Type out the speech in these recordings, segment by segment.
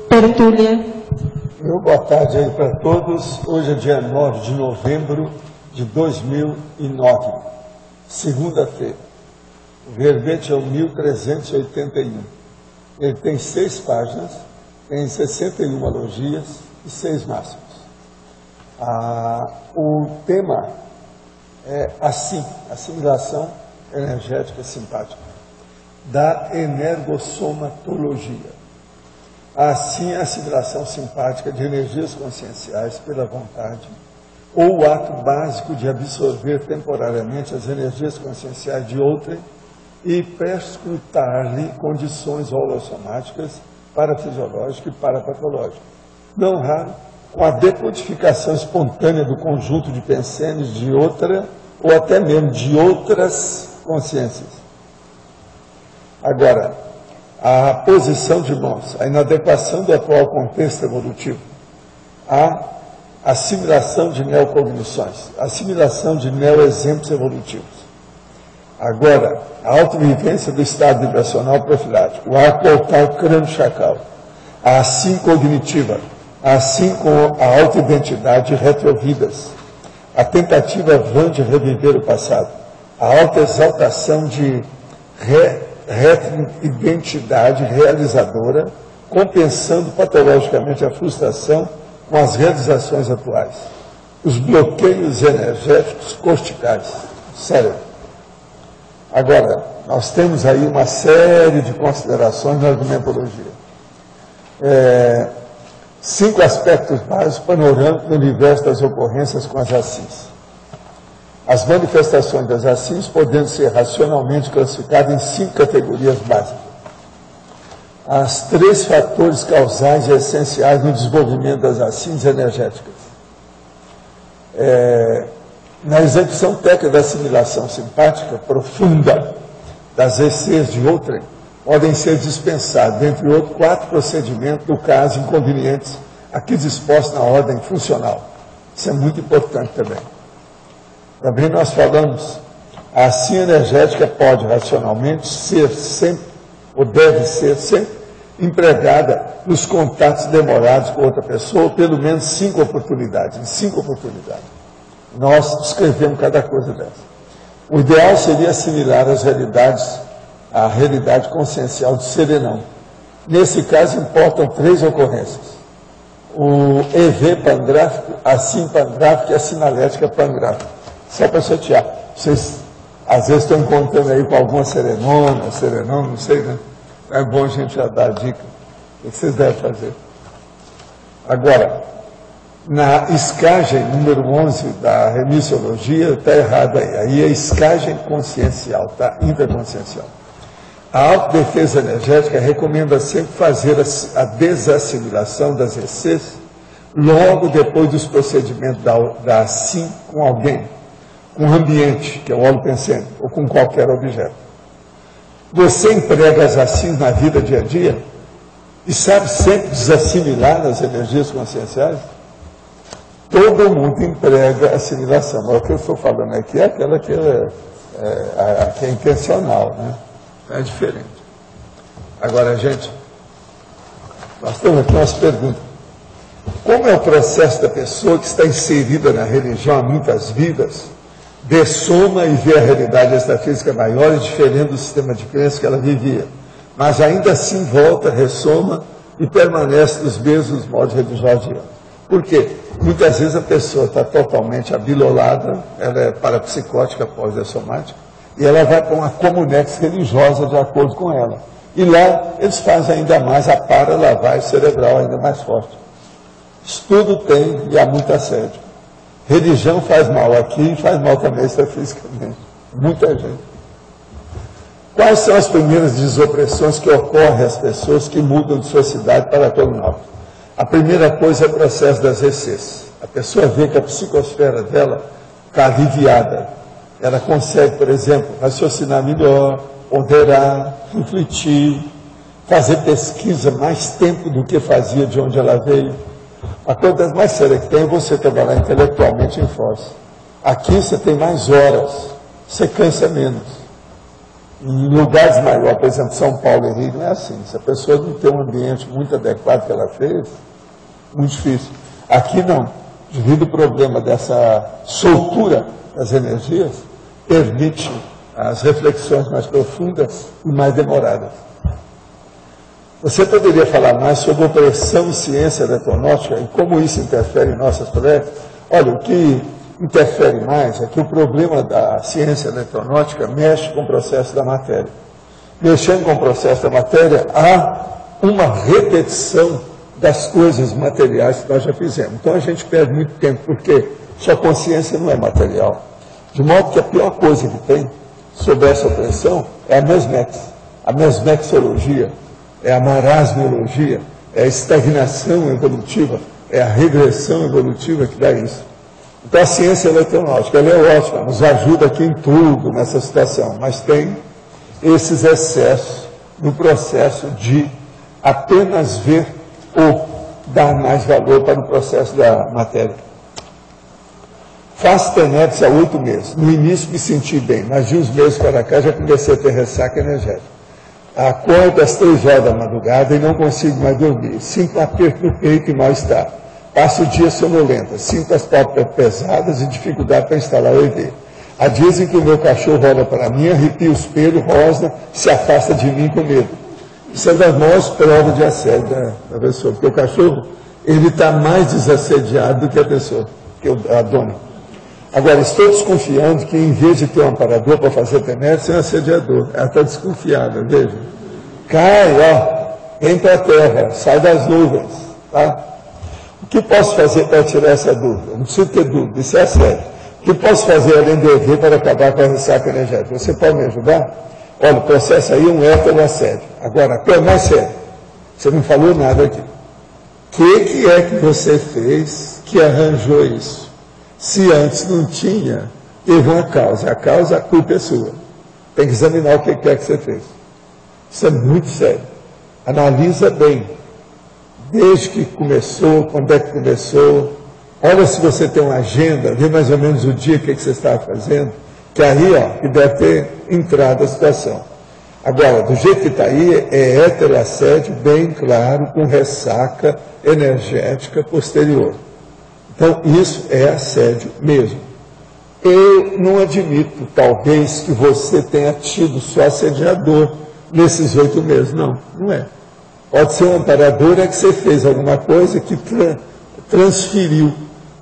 Tertúlia. Meu boa tarde aí para todos. Hoje é dia 9 de novembro de 2009, segunda-feira. O verbete é o 1381. Ele tem 6 páginas, tem 61 alogias e 6 máximos. O tema é assimilação energética simpática, da energossomatologia. Assim, a assimilação simpática de energias conscienciais pela vontade, ou o ato básico de absorver temporariamente as energias conscienciais de outrem e prescrutar-lhe condições holossomáticas, parafisiológicas e parapatológicas. Não raro, com a decodificação espontânea do conjunto de pensenes de outra, ou até mesmo de outras consciências. Agora, a posição de mãos, a inadequação do atual contexto evolutivo, a assimilação de neocognições, a assimilação de neoexemplos evolutivos. Agora, a autovivência do estado vibracional profilático, o arco portal crânio-chacal, a assim cognitiva, assim como a autoidentidade retrovidas, a tentativa vã de reviver o passado, a autoexaltação de identidade realizadora, compensando patologicamente a frustração com as realizações atuais. Os bloqueios energéticos corticais, cérebro. Agora, nós temos aí uma série de considerações na argumentologia. 5 aspectos básicos panorâmicos do universo das ocorrências com as assins. As manifestações das assins podendo ser racionalmente classificadas em 5 categorias básicas. As 3 fatores causais e essenciais no desenvolvimento das assins energéticas. Na execução técnica da assimilação simpática profunda das ECs de outrem, podem ser dispensados, entre outros, 4 procedimentos, no caso, inconvenientes, aqui dispostos na ordem funcional. Isso é muito importante também. Também nós falamos, a assim energética pode racionalmente ser sempre, ou deve ser sempre, empregada nos contatos demorados com outra pessoa, pelo menos 5 oportunidades, em 5 oportunidades. Nós descrevemos cada coisa dessa. O ideal seria assimilar as realidades, a realidade consciencial do serenão. Nesse caso, importam 3 ocorrências. O EV pangráfico, a SIM pangráfico e a sinalética pangráfica. Só para chatear. Vocês, às vezes, estão encontrando aí com alguma serenona, serenão, não sei, né? É bom a gente já dar a dica. O que vocês devem fazer? Agora, na escagem número 11 da remissiologia, está errado aí. Aí é escagem consciencial, tá? Interconsciencial. A autodefesa energética recomenda sempre fazer a desassimilação das ECs logo depois dos procedimentos da assim com alguém, com o ambiente, que é o holopensene, ou com qualquer objeto. Você emprega as assins na vida dia a dia e sabe sempre desassimilar as energias conscienciais? Todo mundo emprega assimilação, mas o que eu estou falando aqui é aquela que é intencional, né? É diferente. Agora, gente, nós temos aqui umas perguntas. Como é o processo da pessoa que está inserida na religião há muitas vidas, dessoma e vê a realidade extrafísica maior e diferente do sistema de crença que ela vivia, mas ainda assim volta, ressoma e permanece nos mesmos modos religiosos de antes? Por quê? Muitas vezes a pessoa está totalmente abilolada, ela é parapsicótica pós-dessomática, e ela vai para uma comunex religiosa de acordo com ela. E lá eles fazem ainda mais a para-lavagem cerebral ainda mais forte. Estudo tem e há muito assédio. Religião faz mal aqui e faz mal também extrafisicamente. Muita gente. Quais são as primeiras desopressões que ocorrem às pessoas que mudam de sua cidade para Toronto? A primeira coisa é o processo das ECs. A pessoa vê que a psicosfera dela está aliviada. Ela consegue, por exemplo, raciocinar melhor, ponderar, refletir, fazer pesquisa mais tempo do que fazia de onde ela veio. A coisa mais séria que tem é você trabalhar intelectualmente em força. Aqui você tem mais horas, você cansa menos. Em lugares maiores, por exemplo, São Paulo e Rio, não é assim. Se a pessoa não tem um ambiente muito adequado que ela fez, muito difícil. Aqui não. Devido ao problema dessa soltura das energias, permite as reflexões mais profundas e mais demoradas. Você poderia falar mais sobre opressão e ciência eletronáutica e como isso interfere em nossas palestras? Olha, o que interfere mais é que o problema da ciência eletronáutica mexe com o processo da matéria. Mexendo com o processo da matéria, há uma repetição das coisas materiais que nós já fizemos. Então a gente perde muito tempo, porque sua consciência não é material. De modo que a pior coisa que tem sobre essa opressão é a mesmexologia, é a marasmiologia, é a estagnação evolutiva, é a regressão evolutiva que dá isso. Então a ciência eletronáutica, ela é ótima, nos ajuda aqui em tudo nessa situação, mas tem esses excessos no processo de apenas ver ou dar mais valor para o processo da matéria. Faço TENEPS há 8 meses. No início me senti bem, mas de uns meses para cá já comecei a ter ressaca energética. Acordo às 3 horas da madrugada e não consigo mais dormir. Sinto um aperto no peito e mal-estar. Passo o dia sonolenta, sinto as pálpebras pesadas e dificuldade para instalar o EV. Há dias em que o meu cachorro olha para mim, arrepia os pelos, rosna, se afasta de mim com medo. Isso é das maiores provas de assédio da pessoa, porque o cachorro, ele está mais desassediado do que a pessoa, que a dona. Agora, estou desconfiando que, em vez de ter um amparador para fazer TENEPS, é um assediador. Ela está desconfiada, veja. Cai, ó, vem para a terra, sai das nuvens, tá? O que posso fazer para tirar essa dúvida? Não preciso ter dúvida, isso é sério. O que posso fazer além do EV para acabar com a ressaca energética? Você pode me ajudar? Olha, o processo aí é um heteroassédio. Agora, a coisa mais séria, você não falou nada aqui. O que é que você fez que arranjou isso? Se antes não tinha, teve uma causa. A culpa é sua. Tem que examinar o que é que você fez. Isso é muito sério. Analisa bem. Desde que começou, quando é que começou. Olha se você tem uma agenda, vê mais ou menos o dia que você estava fazendo, que aí, ó, que deve ter entrado a situação. Agora, do jeito que está aí, é heteroassédio bem claro, com ressaca energética posterior. Então, isso é assédio mesmo. Eu não admito, talvez, que você tenha tido só assediador nesses 8 meses. Não, não é. Pode ser um amparador, é que você fez alguma coisa que transferiu,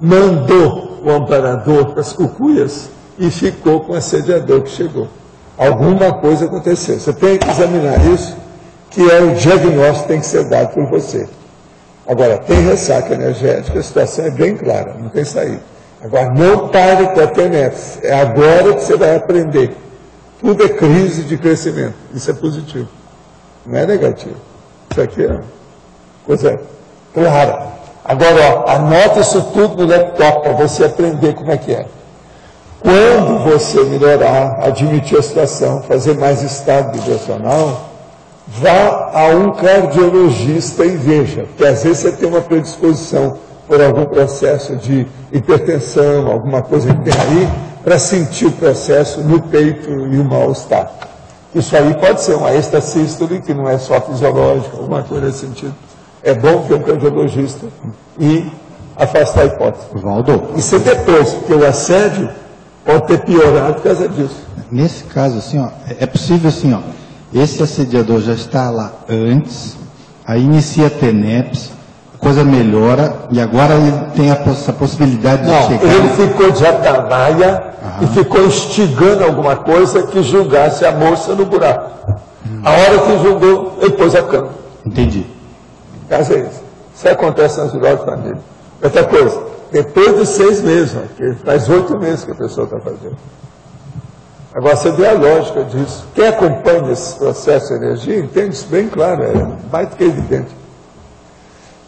mandou o amparador para as cucuias e ficou com o assediador que chegou. Alguma coisa aconteceu. Você tem que examinar isso, que é o diagnóstico que tem que ser dado por você. Agora, tem ressaca energética, a situação é bem clara, não tem saída. Agora, não pare com a TENEPS. É agora que você vai aprender. Tudo é crise de crescimento. Isso é positivo. Não é negativo. Isso aqui é coisa clara. Agora, ó, anota isso tudo no laptop para você aprender como é que é. Quando você melhorar, admitir a situação, fazer mais estado vibracional, vá a um cardiologista e veja, porque às vezes você tem uma predisposição por algum processo de hipertensão, alguma coisa que tem aí, para sentir o processo no peito e o mal-estar. Isso aí pode ser uma extrasístole, que não é só fisiológica, alguma coisa nesse sentido. É bom ter um cardiologista e afastar a hipótese. Valdo. Isso é depois, porque o assédio pode ter piorado por causa disso. Nesse caso, assim, ó, é possível assim, ó, esse assediador já está lá antes, aí inicia a TENEPS, a coisa melhora, e agora ele tem essa possibilidade de chegar... Ele ficou de atalaia e ficou instigando alguma coisa que julgasse a moça no buraco. A hora que julgou, ele pôs a cama. Entendi. O caso é isso. Isso acontece nas viroses de família. Outra coisa, depois de 6 meses, porque faz 8 meses que a pessoa está fazendo. Agora, você vê a lógica disso. Quem acompanha esse processo de energia entende isso bem claro, é mais do que evidente.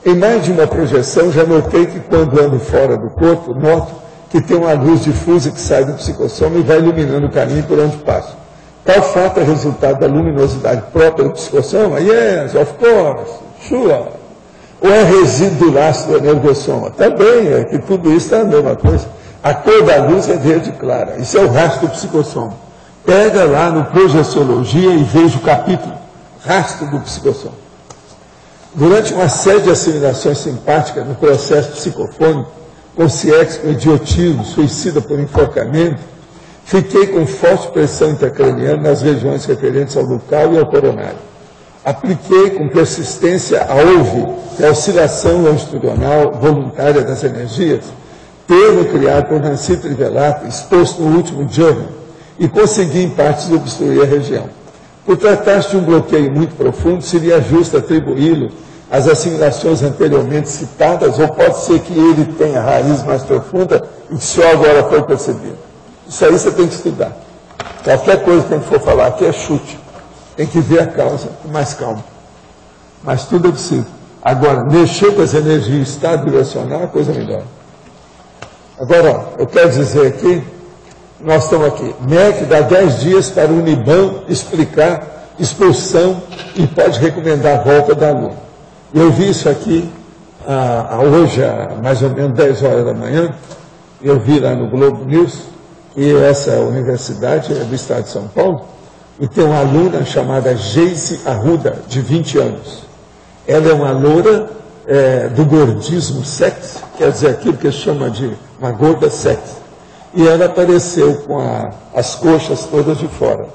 Em mais de uma projeção, já notei que quando ando fora do corpo, noto que tem uma luz difusa que sai do psicossoma e vai iluminando o caminho por onde passo. Tal fato é resultado da luminosidade própria do psicossoma? Yes, of course, sure. Ou é resíduo do laço do energossoma? Também, é que tudo isso é a mesma coisa. A cor da luz é verde clara. Isso é o rastro do psicossoma. Pega lá no Projeciologia e veja o capítulo Rastro do Psicossom. Durante uma série de assimilações simpáticas no processo psicofônico, com CX por idiotismo, suicida por enforcamento, fiquei com forte pressão intracraniana nas regiões referentes ao local e ao coronário. Apliquei com persistência a OVE, que é a oscilação longitudinal voluntária das energias, termo criado por Nancy Trivelato, exposto no último Journal, e consegui em partes obstruir a região. Por tratar-se de um bloqueio muito profundo, seria justo atribuí-lo às assimilações anteriormente citadas, ou pode ser que ele tenha raiz mais profunda e que só agora foi percebido. Isso aí você tem que estudar. Qualquer coisa que a gente for falar aqui é chute. Tem que ver a causa com mais calma. Mas tudo é possível. Agora, mexer com as energias, estado vibracional é coisa melhor. Agora, ó, eu quero dizer aqui, nós estamos aqui, MEC dá 10 dias para o Uniban explicar expulsão e pode recomendar a volta da aluno. Eu vi isso aqui hoje, mais ou menos 10 horas da manhã, eu vi lá no Globo News, e essa universidade é do estado de São Paulo, e tem uma aluna chamada Geise Arruda, de 20 anos. Ela é uma loura do gordismo sexy, quer dizer, aquilo que se chama de uma gorda sexy. E ela apareceu com as coxas todas de fora.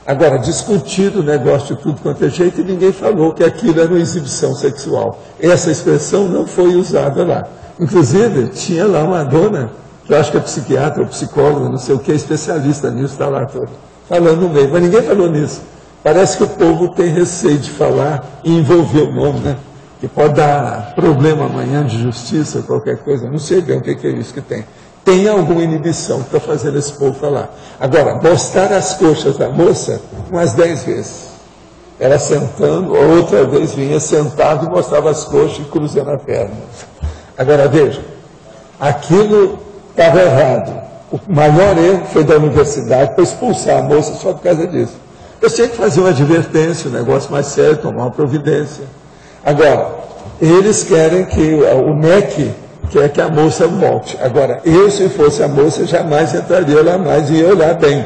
Agora, discutido o negócio de tudo quanto é jeito, e ninguém falou que aquilo era uma exibição sexual. Essa expressão não foi usada lá. Inclusive, tinha lá uma dona, que eu acho que é psiquiatra ou psicóloga, não sei o que, especialista nisso, está lá todo, falando no meio. Mas ninguém falou nisso. Parece que o povo tem receio de falar e envolver o nome, né? Que pode dar problema amanhã de justiça ou qualquer coisa. Não sei bem o que é isso que tem. Tem alguma inibição para fazer esse povo falar. Agora, mostrar as coxas da moça umas 10 vezes. Ela sentando, outra vez vinha sentado e mostrava as coxas e cruzando a perna. Agora, veja, aquilo estava errado. O maior erro foi da universidade para expulsar a moça só por causa disso. Eu tinha que fazer uma advertência, um negócio mais sério, tomar uma providência. Agora, eles querem que o MEC quer que a moça volte. Agora, eu, se fosse a moça, jamais entraria lá mais e ia olhar bem.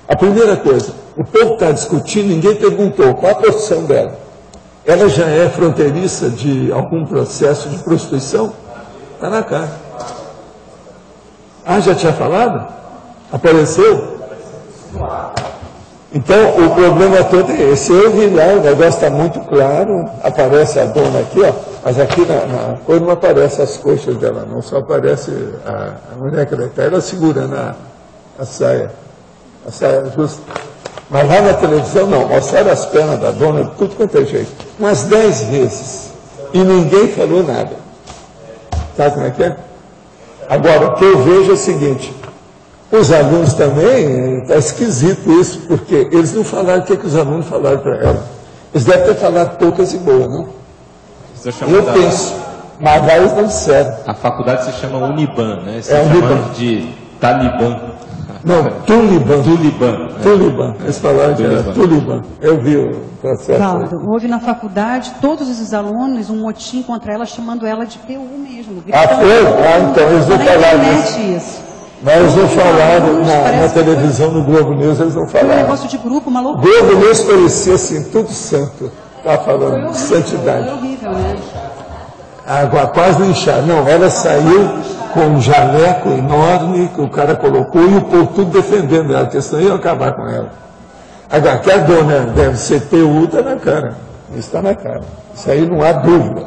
A primeira coisa, o povo está discutindo, ninguém perguntou qual a profissão dela. Ela já é fronteiriça de algum processo de prostituição? Está na cara. Ah, já tinha falado? Apareceu? Então, o problema todo é esse. Eu vi lá, o negócio está muito claro, aparece a dona aqui, ó, mas aqui na coisa não aparece as coxas dela, não, só aparece a mulher que ela está, ela segurando a saia justa. Mas lá na televisão não, mostraram as pernas da dona, de tudo quanto é jeito, umas 10 vezes, e ninguém falou nada. Sabe como é que é? Agora, o que eu vejo é o seguinte, os alunos também, está esquisito isso, porque eles não falaram o que os alunos falaram para ela. Eles devem ter falado poucas e boas, não? Eu penso, mas lá eles não disseram. A faculdade se chama Uniban, né? Se Uniban. De Talibã. Não, Tuliban. Tuliban. Eles falaram que era Tuliban. Eu vi o processo. Claro, houve na faculdade, todos os alunos, um motim contra ela, chamando ela de PU mesmo. Então eles não falaram isso. Mas eles não falaram na televisão, no Globo News, eles não Foi um falaram. negócio de grupo, uma O loucura. Globo News parecia assim, tudo santo. Estava falando de santidade. Foi horrível, né? Água quase linchada. Não, ela saiu com um jaleco enorme que o cara colocou e o povo tudo defendendo ela, porque senão ia acabar com ela. Agora, que a dona deve ser PU, está na cara. Isso está na cara. Isso aí não há dúvida.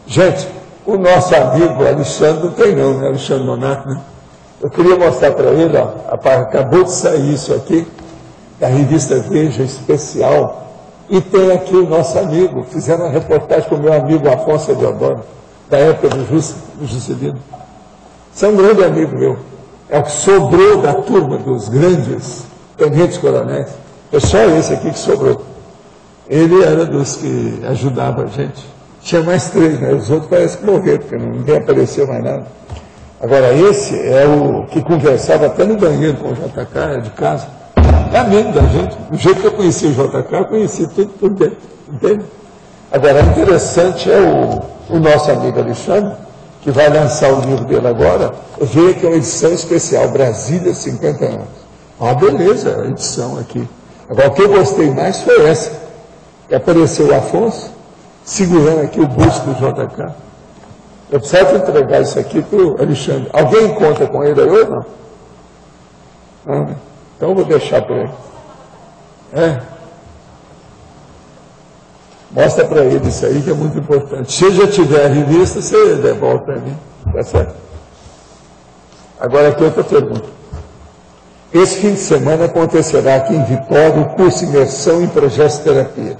Gente, o nosso amigo Alexandre não tem não, né? Alexandre Monaco, né? Eu queria mostrar para ele, ó, acabou de sair isso aqui, da revista Veja Especial, e tem aqui o nosso amigo, fizeram uma reportagem com o meu amigo Afonso Deodoro, da época do Juscelino. Você é um grande amigo meu, é o que sobrou da turma dos grandes tenentes coronéis, é só esse aqui que sobrou. Ele era dos que ajudava a gente. Tinha mais 3, né? Os outros parecem que morreram, porque ninguém apareceu mais nada. Agora, esse é o que conversava até no banheiro com o JK, de casa. É amigo da gente. Do jeito que eu conheci o JK, eu conheci tudo por dentro. Entende? Agora, interessante é o nosso amigo Alexandre, que vai lançar o livro dele agora. Veio que é uma edição especial, Brasília, 50 anos. Ah, beleza, a edição aqui. Agora, o que eu gostei mais foi essa, que apareceu o Afonso, segurando aqui o busto do JK. Eu preciso entregar isso aqui para o Alexandre. Alguém encontra com ele aí ou não? Não, né? Então eu vou deixar para ele. Mostra para ele isso aí, que é muito importante. Se já tiver a revista, você devolve para mim. Tá certo? Agora aqui outra pergunta. Esse fim de semana acontecerá aqui em Vitória o curso Imersão em Projetos de Terapia.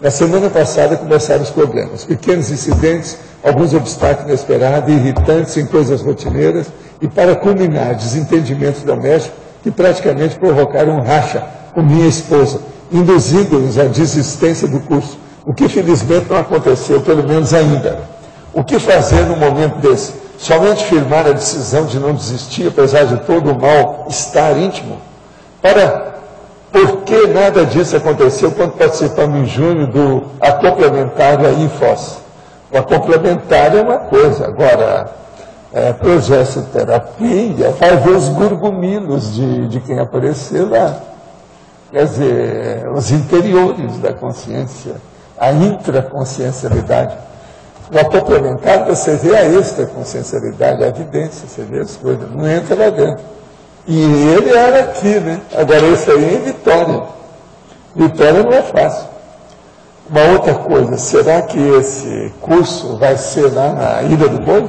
Na semana passada começaram os problemas, pequenos incidentes, alguns obstáculos inesperados, irritantes em coisas rotineiras e, para culminar, desentendimentos domésticos que praticamente provocaram um racha com minha esposa, induzindo-nos à desistência do curso, o que felizmente não aconteceu, pelo menos ainda. O que fazer num momento desse? Somente firmar a decisão de não desistir, apesar de todo o mal-estar íntimo? Por que nada disso aconteceu quando participamos em junho do acomplementário aí em Foz? O acomplementário é uma coisa, agora, projeto de terapia, vai ver os gurgumilos de quem apareceu lá. Quer dizer, os interiores da consciência, a intraconsciencialidade. O acomplementário, você vê a extraconsciencialidade, a evidência, você vê as coisas, não entra lá dentro. E ele era aqui, né? Agora esse aí é em Vitória. Vitória não é fácil. Uma outra coisa, será que esse curso vai ser lá na Ilha do Boi?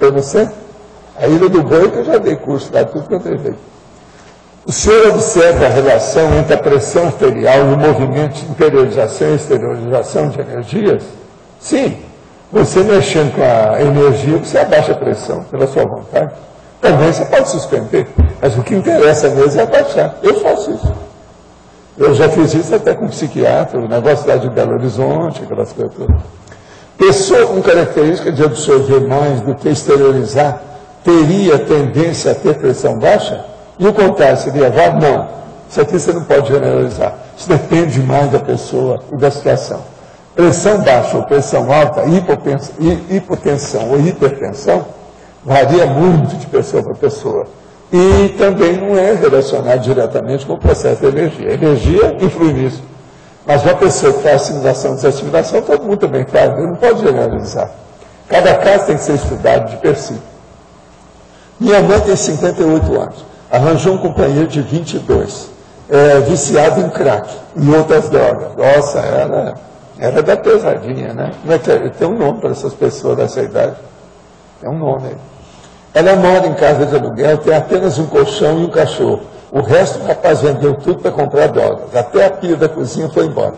Eu não sei. A Ilha do Boi que eu já dei curso lá, tudo que eu tenho. O senhor observa a relação entre a pressão arterial e o movimento de interiorização e exteriorização de energias? Sim. Você mexendo com a energia, você abaixa a pressão pela sua vontade. Também você pode suspender, mas o que interessa mesmo é abaixar. Eu faço isso. Eu já fiz isso até com psiquiatra, o negócio lá de Belo Horizonte, aquelas coisas todas. Pessoa com característica de absorver mais do que exteriorizar, teria tendência a ter pressão baixa? E o contrário, seria levar? Não. Isso aqui você não pode generalizar. Isso depende mais da pessoa e da situação. Pressão baixa ou pressão alta, hipotensão ou hipertensão, varia muito de pessoa para pessoa. E também não é relacionado diretamente com o processo de energia. A energia influi nisso. Mas uma pessoa que faz assimilação e desassimilação, todo mundo também faz. Não pode generalizar. Cada caso tem que ser estudado de per si. Minha mãe tem 58 anos. Arranjou um companheiro de 22. Viciado em crack e outras drogas. Nossa, era da pesadinha, né? Tem um nome para essas pessoas dessa idade. Tem um nome aí. Ela mora em casa de aluguel, tem apenas um colchão e um cachorro. O resto, o rapaz vendeu tudo para comprar drogas. Até a pia da cozinha foi embora.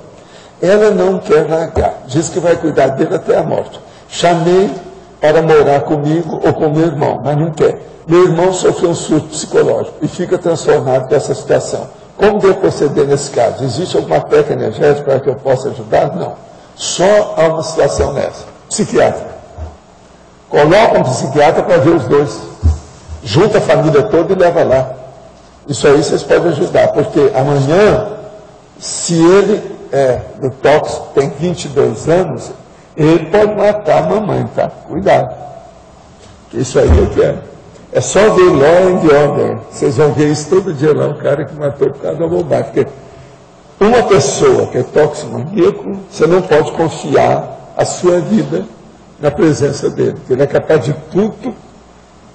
Ela não quer largar. Diz que vai cuidar dele até a morte. Chamei para morar comigo ou com meu irmão, mas não quer. Meu irmão sofreu um surto psicológico e fica transtornado com essa situação. Como devo proceder nesse caso? Existe alguma técnica energética para que eu possa ajudar? Não. Só há uma situação nessa. Psiquiatra. Coloca um psiquiatra para ver os dois. Junta a família toda e leva lá. Isso aí vocês podem ajudar, porque amanhã, se ele do tóxico, tem 22 anos, ele pode matar a mamãe, tá? Cuidado. Isso aí eu quero. É só ver Law and Order. Vocês vão ver isso todo dia lá, o cara que matou por causa da bobagem. Porque uma pessoa que é toximaníaco, você não pode confiar a sua vida na presença dele. Porque ele é capaz de tudo,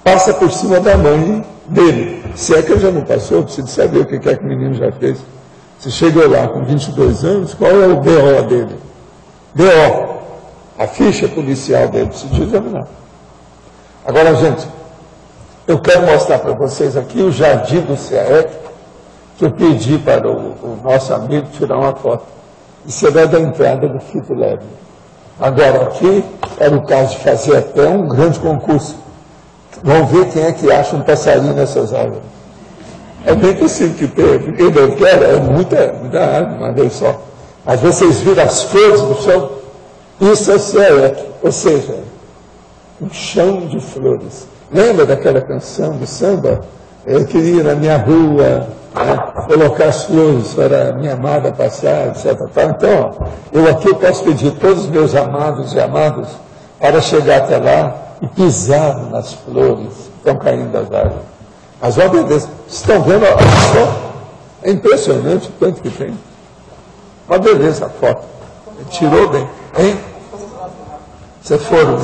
passa por cima da mãe dele. Se é que ele já não passou, eu preciso saber o que é que o menino já fez. Você chegou lá com 22 anos, qual é o BO dele? BO. A ficha policial dele, precisa examinar. Agora, gente, eu quero mostrar para vocês aqui o jardim do CAEC, que eu pedi para o nosso amigo tirar uma foto. Isso é da entrada do Fito Leve. Agora, aqui era o caso de fazer até um grande concurso. Vamos ver quem é que acha um passarinho nessas árvores. É bem possível que teve, porque eu quero, é muita árvore, uma vez só. Mas vocês viram as flores no chão? Isso é o CAEC, ou seja, um chão de flores. Lembra daquela canção do samba? Eu queria ir na minha rua, colocar as flores para minha amada passar, etc. Então, eu aqui posso pedir todos os meus amados e amadas para chegar até lá e pisar nas flores. estão caindo das árvores. Mas uma beleza. Vocês estão vendo a foto? É impressionante o tanto que tem. Uma beleza a foto. Ele tirou bem. Hein? Vocês foram.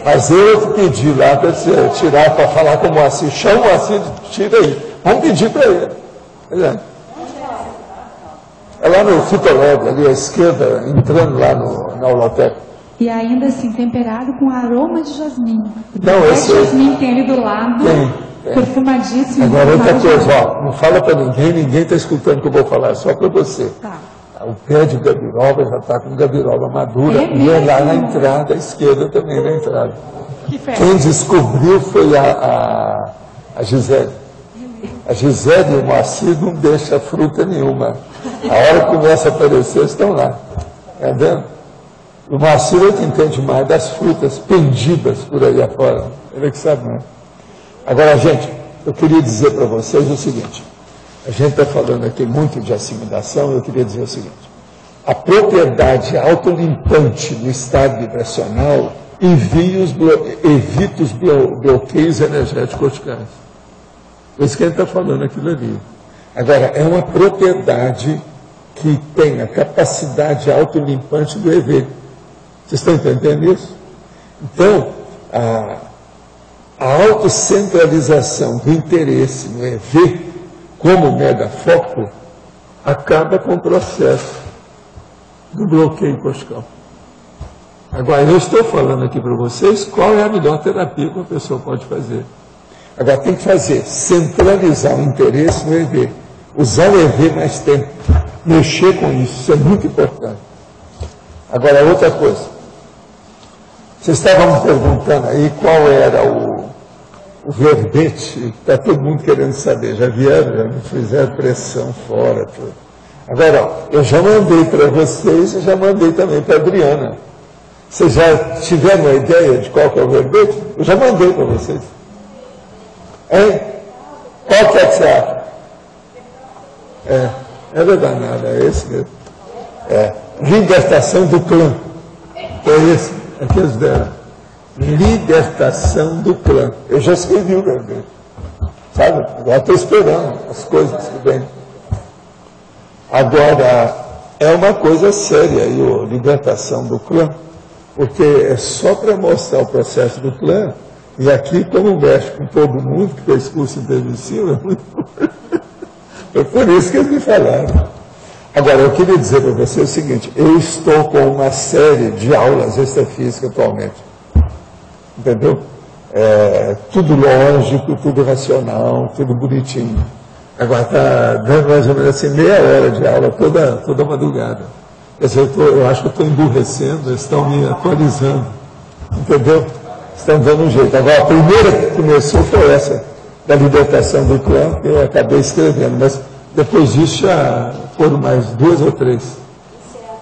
Mas eu te pedi lá para você tirar, para falar com o Moacir. Chama o Moacir, tira aí. Vamos pedir para ele. É lá no Fitolab, ali à esquerda, entrando lá na Holoteca. E ainda assim, temperado com aroma de jasmim. Não, esse jasmim tem ali do lado, perfumadíssimo. Agora outra coisa, ó, não fala para ninguém está escutando o que eu vou falar, só para você. Tá. O pé de gabiroba já está com gabiroba madura, e é lá na entrada, à esquerda também na entrada. Quem descobriu foi a Gisele. A Gisele e o Moacir não deixam fruta nenhuma. A hora que começa a aparecer, estão lá. Está vendo? O Moacir é que entende mais das frutas pendidas por aí afora. Ele é que sabe mais. Agora, gente, eu queria dizer para vocês o seguinte. A gente está falando aqui muito de assimilação, eu queria dizer o seguinte. A propriedade autolimpante do estado vibracional evita os bloqueios energéticos corticais. Por isso que ele está falando aquilo ali. Agora, é uma propriedade que tem a capacidade autolimpante do EV. Vocês estão entendendo isso? Então, a autocentralização do interesse no EV, como megafoco, acaba com o processo do bloqueio cortical. Agora, eu estou falando aqui para vocês qual é a melhor terapia que uma pessoa pode fazer. Agora, tem que fazer, centralizar o interesse no EV. Usar o EV mais tempo. Mexer com isso é muito importante. Agora, outra coisa. Vocês estavam me perguntando aí qual era o verbete. Está todo mundo querendo saber. Já vieram, já me fizeram pressão fora. Tudo. Agora, ó, eu já mandei para vocês e já mandei também para a Adriana. Vocês já tiveram uma ideia de qual que é o verbete? Eu já mandei para vocês. Hein? Qual que é que você acha? É verdade, nada, é esse mesmo. Libertação do clã. É esse, é que eles deram. Libertação do clã. Eu já escrevi o verbete. Sabe? Agora estou esperando as coisas que vêm. Agora, é uma coisa séria aí, a libertação do clã, porque é só para mostrar o processo do clã, e aqui, como mexe com todo mundo que fez curso intermissivo, é muito é por isso que eles me falaram. Agora, eu queria dizer para você o seguinte, eu estou com uma série de aulas extrafísicas atualmente. Entendeu? Tudo lógico, tudo racional, tudo bonitinho. Agora está dando mais ou menos assim meia hora de aula toda madrugada. Quer dizer, eu acho que eu estou emburrecendo, eles estão me atualizando. Entendeu? Estão dando um jeito. Agora, a primeira que começou foi essa, da libertação do clã, que eu acabei escrevendo, mas depois disso já foram mais 2 ou 3. Isso é a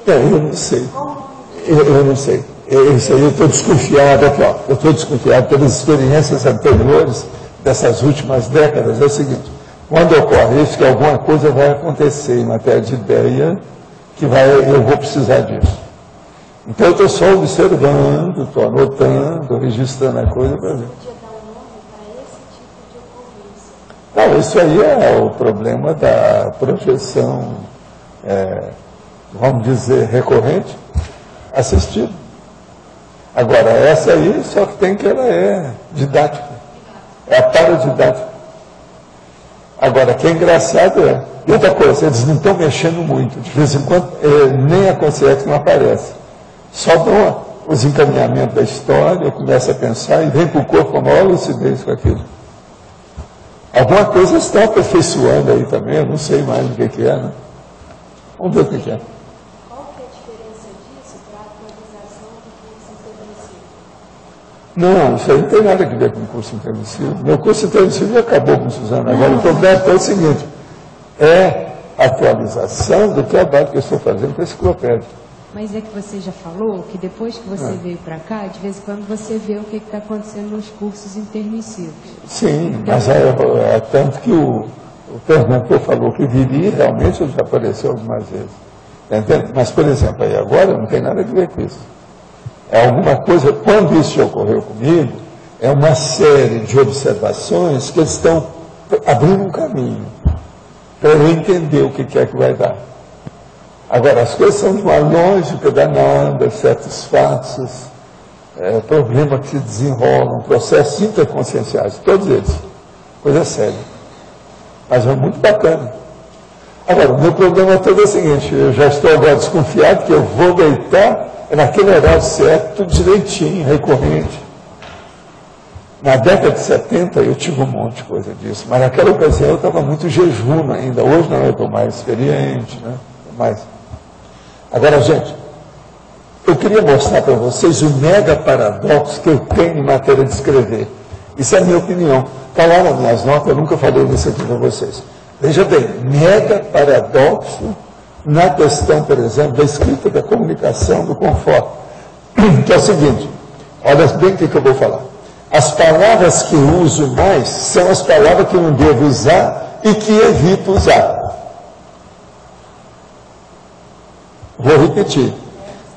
atualização? Eu não sei. Eu não sei. Isso aí eu estou desconfiado aqui, ó. Eu estou desconfiado pelas experiências anteriores dessas últimas décadas. É o seguinte, quando ocorre isso, que alguma coisa vai acontecer em matéria de ideia, eu vou precisar disso. Então eu estou só observando, estou anotando, registrando a coisa para ver. Podia dar um nome para esse tipo de ocorrência? Não, isso aí é o problema da projeção, vamos dizer, recorrente, assistida. Agora, essa aí, só que tem que ela é didática. É a paradidática. Agora, que é engraçado E outra coisa, eles não estão mexendo muito. De vez em quando, nem a consciência não aparece. Só dão os encaminhamentos da história, começa a pensar e vem para o corpo com a maior lucidez com aquilo. Alguma coisa está aperfeiçoando aí também, eu não sei mais o que é, né? Vamos ver o que é. Qual que é a diferença disso para a atualização do curso intermissivo? Não, isso aí não tem nada a ver com o curso intermissivo. Meu curso intermissivo já acabou com Suzana. Agora o problema é o seguinte, é a atualização do trabalho que eu estou fazendo para a enciclopédia. Mas é que você já falou que depois que você veio para cá, de vez em quando você vê o que está acontecendo nos cursos intermissivos. Sim, mas é tanto que o perguntou falou que viria, realmente ele já apareceu algumas vezes. Entende? Mas, por exemplo, aí agora não tem nada a ver com isso. É alguma coisa, quando isso ocorreu comigo, é uma série de observações que eles estão abrindo um caminho para eu entender o que é que vai dar. Agora, as coisas são de uma lógica danada, certos fatos, problemas que se desenrolam, processos interconscienciais, todos eles. Coisa séria. Mas é muito bacana. Agora, o meu problema todo é o seguinte, eu já estou agora desconfiado que eu vou deitar naquele horário certo, tudo direitinho, recorrente. Na década de 70 eu tive um monte de coisa disso, mas naquela ocasião eu estava muito jejum ainda. Hoje não, eu estou mais experiente, né? Agora, gente, eu queria mostrar para vocês o mega paradoxo que eu tenho em matéria de escrever. Isso é a minha opinião. Está lá nas minhas notas, eu nunca falei disso aqui para vocês. Veja bem, mega paradoxo na questão, por exemplo, da escrita, da comunicação, do conforto. Que é o seguinte, olha bem o que eu vou falar. As palavras que eu uso mais são as palavras que eu não devo usar e que evito usar. Vou repetir.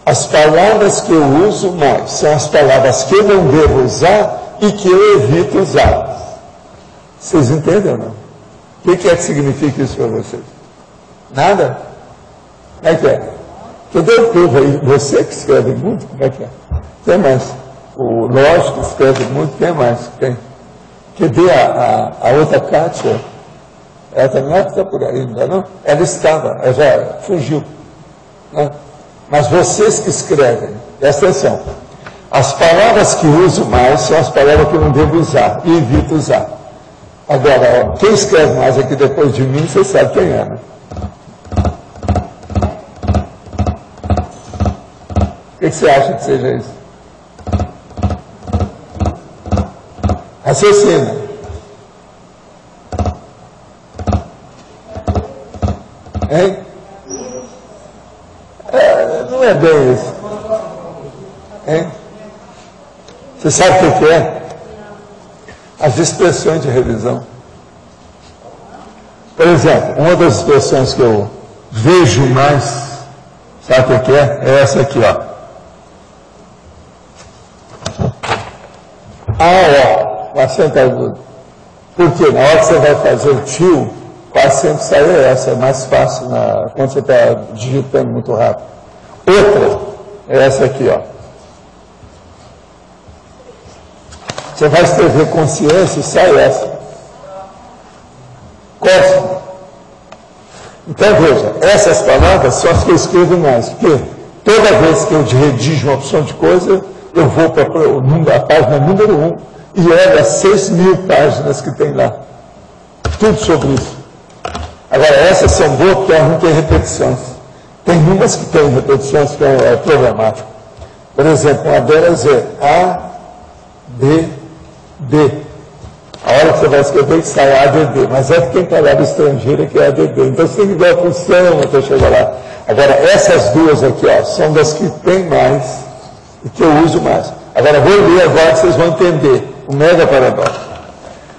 As palavras que eu uso mais são as palavras que eu não devo usar e que eu evito usar. Vocês entendem ou não? O que é que significa isso para vocês? Nada? Como é que é? Cadê o povo aí? Você que escreve muito? Como é que é? Tem mais? O Lógico escreve muito, quem mais? Quem? Cadê a outra Kátia? Ela também está por aí, não é não? Ela estava, ela já fugiu. Né? Mas vocês que escrevem, presta atenção. As palavras que uso mais são as palavras que eu não devo usar e evito usar. Agora, quem escreve mais aqui depois de mim, você sabe quem é, né? O que você acha que seja isso? Raciocina. Hein? Não é bem isso. Hein? Você sabe o que é? As expressões de revisão. Por exemplo, uma das expressões que eu vejo mais, sabe o que é? É essa aqui, ó. Porque na hora que você vai fazer o tio, quase sempre sai essa, é mais fácil quando você está digitando muito rápido. Outra é essa aqui, ó. Você vai escrever consciência e sai essa. Cosmo. Então veja, essas palavras são as que eu escrevo mais, porque toda vez que eu redijo uma opção de coisa, eu vou para a página número 1 e olho as 6.000 páginas que tem lá. Tudo sobre isso. Agora, essas são boas porque elas não têm repetições. Tem umas que têm repetições que é programático. Por exemplo, uma delas é A, D, D. A hora que você vai escrever, sai ADD, mas é que tem palavra estrangeira que é ADD. Então você tem que dar a função até chegar lá. Agora, essas duas aqui, ó, são das que tem mais e que eu uso mais. Agora, vou ler agora que vocês vão entender o mega paradoxo.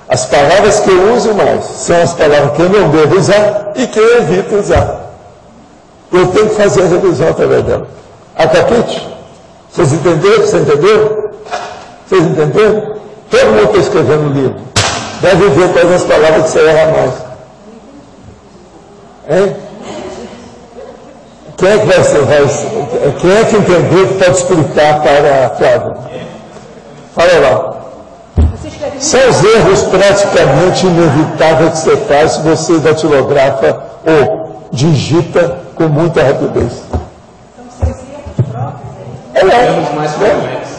As palavras que eu uso mais são as palavras que eu não devo usar e que eu evito usar. Eu tenho que fazer a revisão através dela. A capite? Vocês entenderam? Você entendeu? Vocês entenderam? Todo mundo está escrevendo livro. Deve ver quais as palavras que você erra mais. Hein? Quem é que vai ser? Quem é que entendeu que pode explicar para a Flávia? Fala lá. São os erros praticamente inevitáveis que você faz se você datilografa ou digita com muita rapidez. Erros mais frequentes.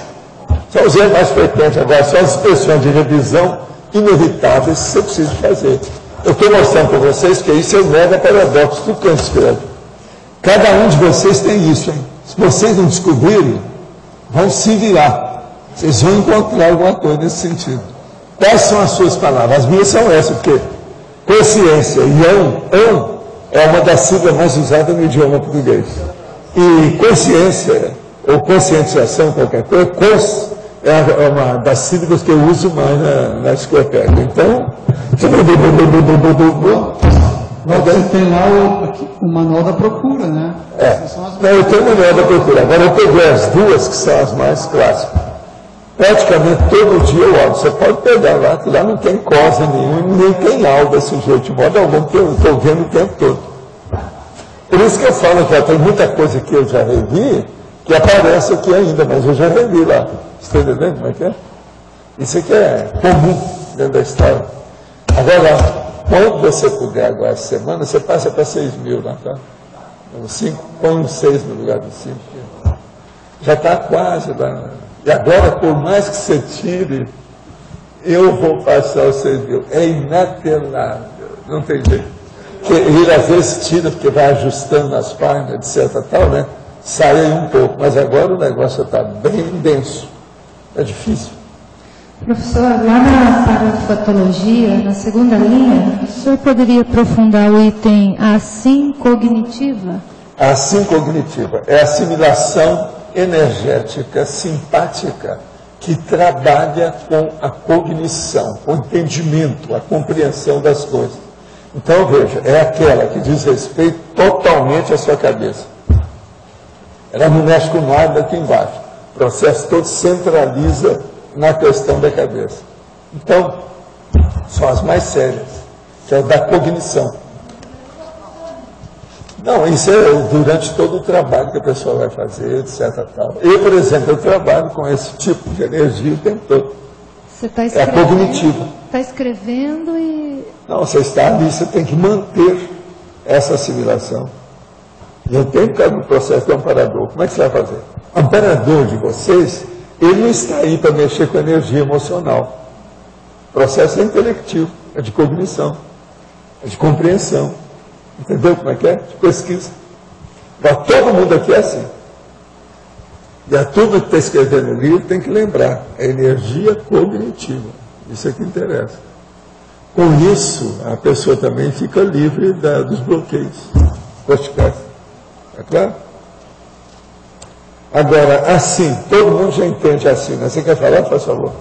São os erros mais frequentes. Agora, são as expressões de revisão inevitáveis que você precisa fazer. Eu estou mostrando para vocês que isso é o mega paradoxo, tudo que eu escrevo. Cada um de vocês tem isso, hein? Se vocês não descobrirem, vão se virar. Vocês vão encontrar alguma coisa nesse sentido. Quais são as suas palavras? As minhas são essas, porque consciência e ão é uma das siglas mais usadas no idioma português. E consciência, ou conscientização, qualquer coisa, é uma das sílabas que eu uso mais na enciclopédia. Então, você tem lá o manual da procura, né? Não, eu tenho o manual da procura. Agora eu peguei as duas que são as mais clássicas. praticamente todo dia eu olho. Você pode pegar lá, que lá não tem cosa nenhuma, nem tem algo desse jeito, de modo algum, que eu estou vendo o tempo todo. Por isso que eu falo que tem muita coisa que eu já revi, que aparece aqui ainda, mas eu já revi lá. Você está entendendo como é que é? Isso aqui é comum dentro da história. Agora, quando você puder agora essa semana, você passa para 6.000 lá, tá? 5, põe um 6 no lugar do 5. Já está quase lá. E agora, por mais que você tire, eu vou passar os 6.000. É inapelável, não tem jeito. Porque ele às vezes tira, porque vai ajustando as páginas, etc. Tal, né? Sai aí um pouco, mas agora o negócio está bem denso. É difícil. Professor, lá na parafatologia, na segunda linha, o senhor poderia aprofundar o item assim cognitiva? A assim cognitiva é a assimilação energética simpática que trabalha com a cognição, com o entendimento, a compreensão das coisas. Então, veja, é aquela que diz respeito totalmente à sua cabeça. Ela não mexe com nada aqui embaixo. O processo todo centraliza na questão da cabeça. Então, são as mais sérias, que é o da cognição. Não, isso é durante todo o trabalho que a pessoa vai fazer, etc. Tal. Eu, por exemplo, eu trabalho com esse tipo de energia o tempo todo. Você está É a cognitiva. Está escrevendo e... Não, você está ali, você tem que manter essa assimilação. E eu tenho por causa do processo do amparador. Como é que você vai fazer? O amparador de vocês, ele não está aí para mexer com energia emocional. O processo é intelectivo, é de cognição, é de compreensão. Entendeu como é que é? De pesquisa. Mas todo mundo aqui é assim. E a turma que está escrevendo o livro tem que lembrar, é energia cognitiva. Isso é que interessa. Com isso, a pessoa também fica livre dos bloqueios corticais. É claro? Agora, assim, todo mundo já entende assim, né? Você quer falar? Faz favor.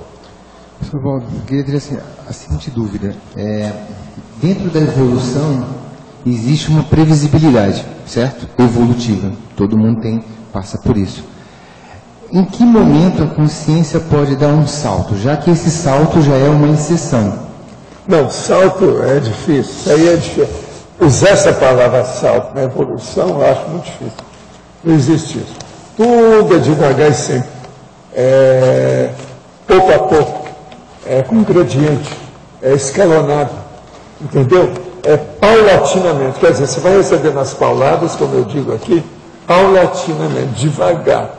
Professor Valdo, eu queria ter a seguinte dúvida. Dentro da evolução, existe uma previsibilidade, certo? Evolutiva. Todo mundo passa por isso. Em que momento a consciência pode dar um salto, já que esse salto já é uma exceção? Não, salto é difícil. Isso aí é difícil. Usar essa palavra salto na evolução, eu acho muito difícil. Não existe isso. Tudo é devagar e sempre. Pouco a pouco. Com gradiente. É escalonado. Entendeu? É paulatinamente. Quer dizer, você vai recebendo as pauladas, como eu digo aqui, paulatinamente, devagar.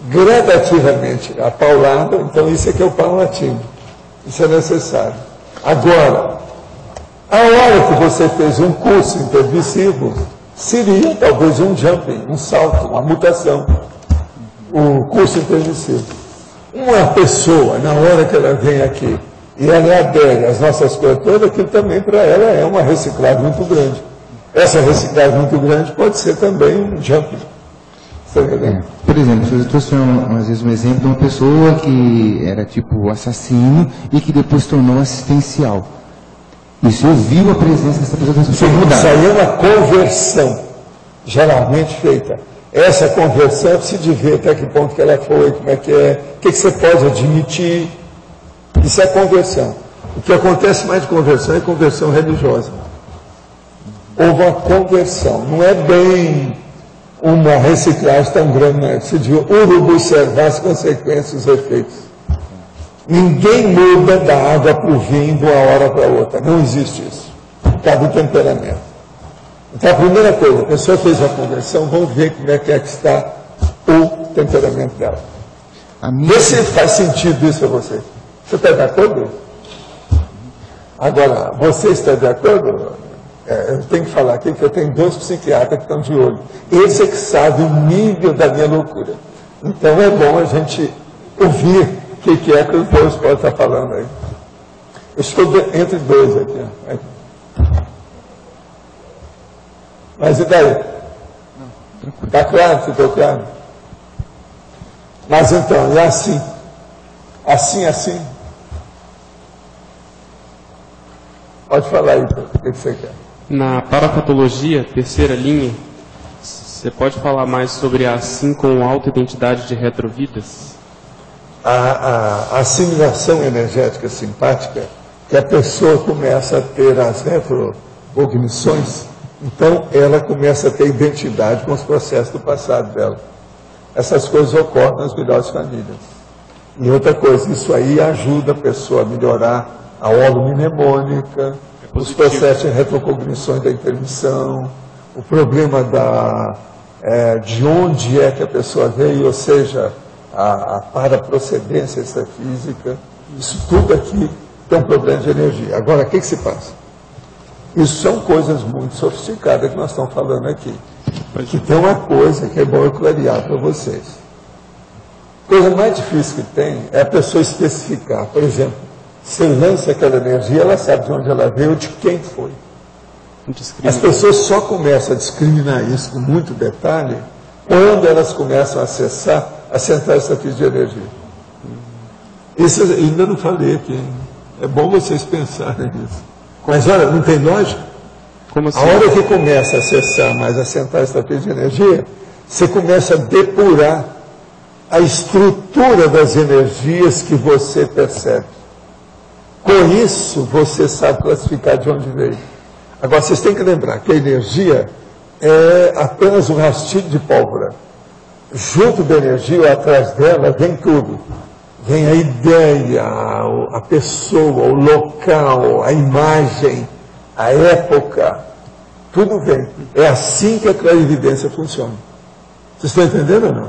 Gradativamente a paulada, então isso aqui é o paulatino. Isso é necessário. Agora, a hora que você fez um curso intermissivo, seria talvez um jumping, um salto, uma mutação. O curso intermissivo. Uma pessoa, na hora que ela vem aqui, e ela adere às nossas coisas todas, aquilo também para ela é uma reciclagem muito grande. Essa reciclagem muito grande pode ser também um jumping. Por exemplo, eu trouxe às vezes um exemplo de uma pessoa que era tipo assassino e que depois se tornou assistencial. Isso, eu vi a presença dessa pessoa mudar. Isso aí é uma conversão, geralmente feita. Essa conversão se de ver até que ponto que ela foi, como é, o que você pode admitir. Isso é conversão. O que acontece mais de conversão é conversão religiosa. Houve uma conversão, não é bem uma reciclagem tão grande, né? Se de urubu observar as consequências, os efeitos. Ninguém muda da água para o vinho de uma hora para outra. Não existe isso. Por causa do temperamento. Então, a primeira coisa, a pessoa fez uma conversão, vamos ver como é que está o temperamento dela. Vê se faz sentido isso para você. Você está de acordo? Agora, você está de acordo? Eu tenho que falar aqui que eu tenho 2 psiquiatras que estão de olho. Esse é que sabe o nível da minha loucura. Então é bom a gente ouvir o que é que os dois podem estar falando aí. Eu estou entre 2 aqui. Mas e daí? Está claro? Ficou claro? Mas então, é assim. Assim. Pode falar aí, o que você quer. Na parafatologia, terceira linha, você pode falar mais sobre a assim com autoidentidade de retrovidas? a assimilação energética simpática, que a pessoa começa a ter as retrocognições, então ela começa a ter identidade com os processos do passado dela. Essas coisas ocorrem nas melhores famílias. E outra coisa, isso aí ajuda a pessoa a melhorar a holomnemônica, os processos de retrocognições da intermissão, o problema de onde é que a pessoa veio, ou seja, a paraprocedência extrafísica, isso tudo aqui tem um problema de energia. Agora, o que se passa? Isso são coisas muito sofisticadas que nós estamos falando aqui. Que tem uma coisa que é bom eu clarear para vocês. A coisa mais difícil que tem é a pessoa especificar. Por exemplo, se lança aquela energia, ela sabe de onde ela veio, de quem foi. As pessoas só começam a discriminar isso com muito detalhe quando elas começam a acessar a central extrafísica de energia. Isso eu ainda não falei aqui, hein? É bom vocês pensarem nisso. Mas olha, não tem lógica? Como assim? A hora que começa a acessar mais a central extrafísica de energia, você começa a depurar a estrutura das energias que você percebe. Com isso, você sabe classificar de onde veio. Agora, vocês têm que lembrar que a energia é apenas um rastilho de pólvora. Junto da energia, ou atrás dela, vem tudo. Vem a ideia, a pessoa, o local, a imagem, a época. Tudo vem. É assim que a clarividência funciona. Vocês estão entendendo ou não?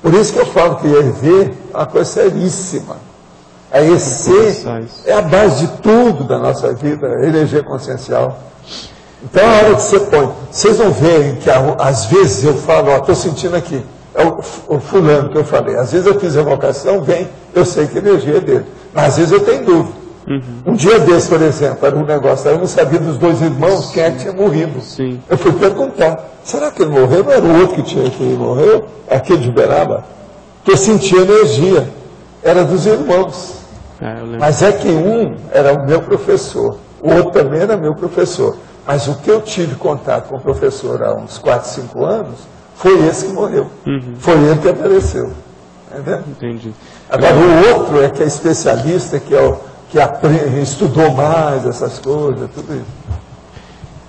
Por isso que eu falo que EV é uma coisa seríssima. A EC é a base de tudo da nossa vida, a energia consciencial. Então, a hora que você põe, vocês vão ver que às vezes eu falo, estou sentindo aqui, é o fulano que eu falei, às vezes eu fiz a evocação, vem, eu sei que a energia é dele, mas às vezes eu tenho dúvida. Um dia desse, por exemplo, era um negócio, eu não sabia dos dois irmãos quem é que tinha morrido. Sim. Eu fui perguntar, será que ele morreu? Não era o outro que morreu? Aquele de Uberaba? Que eu sentia energia, era dos irmãos. Mas é que um era o meu professor, o outro também era meu professor. Mas o que eu tive contato com o professor há uns 4, 5 anos, foi esse que morreu. Foi ele que apareceu. Entendeu? Entendi. Agora, o outro é que é especialista, que estudou mais essas coisas, tudo isso.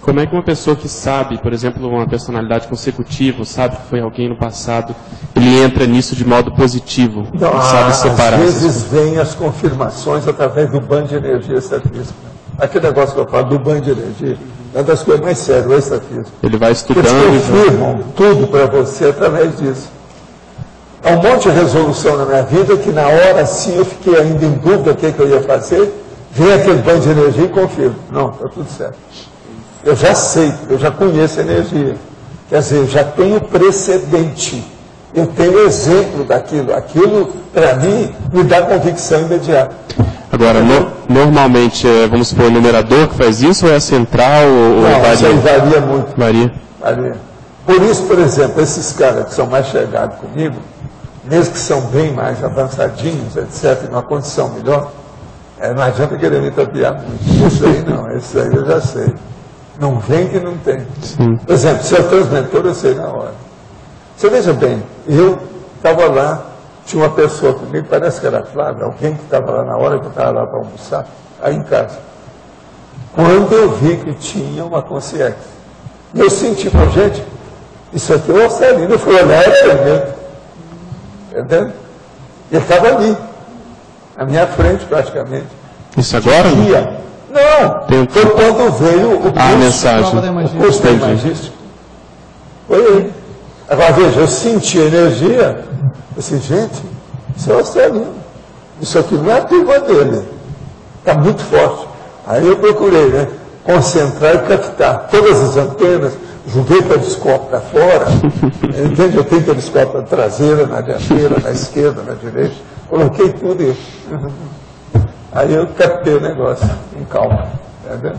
Como é que uma pessoa que sabe, por exemplo, uma personalidade consecutiva, sabe que foi alguém no passado, ele entra nisso de modo positivo? Não, sabe separar? Às vezes vêm as confirmações através do banho de energia extrafísica. Aquele negócio que eu falo do banho de energia, é uma das coisas mais sérias, o extrafísico. Ele vai estudando. Eles confirmam tudo para você através disso. Há um monte de resolução na minha vida que na hora sim eu fiquei ainda em dúvida do que eu ia fazer, vem aquele banho de energia e confirmo. Não, está tudo certo. Eu já sei, eu já conheço a energia. Quer dizer, eu já tenho precedente. Eu tenho exemplo daquilo. Aquilo, para mim, me dá convicção imediata. Agora, normalmente, vamos supor, o numerador que faz isso, ou é a central? Não, isso aí varia muito. Varia. Por isso, por exemplo, esses caras que são mais chegados comigo, mesmo que são bem mais avançadinhos, etc., numa condição melhor, não adianta querer me tapear muito. Isso aí não, isso aí eu já sei. Não vem que não tem. Sim. Por exemplo, se eu transmentor, eu sei na hora. Você veja bem, eu estava lá, tinha uma pessoa comigo, parece que era Flávia, alguém que estava lá na hora que eu estava lá para almoçar, aí em casa. Quando eu vi que tinha uma consciência, eu senti, gente, isso aqui é o Marcelino, eu fui olhar ele, entendeu? Ele estava ali, à minha frente praticamente. Isso agora? Não, foi quando veio o curso, a mensagem. O curso da imagística. Foi ele. Agora veja, eu senti a energia, eu disse, gente, isso é o Marcelino, isso aqui não é a turma dele, está muito forte. Aí eu procurei, né, concentrar e captar todas as antenas, joguei o periscópio para fora, entende? Eu tenho periscópio na traseira, na dianteira, na esquerda, na direita, coloquei tudo isso. Aí eu captei o negócio, com calma, entendeu?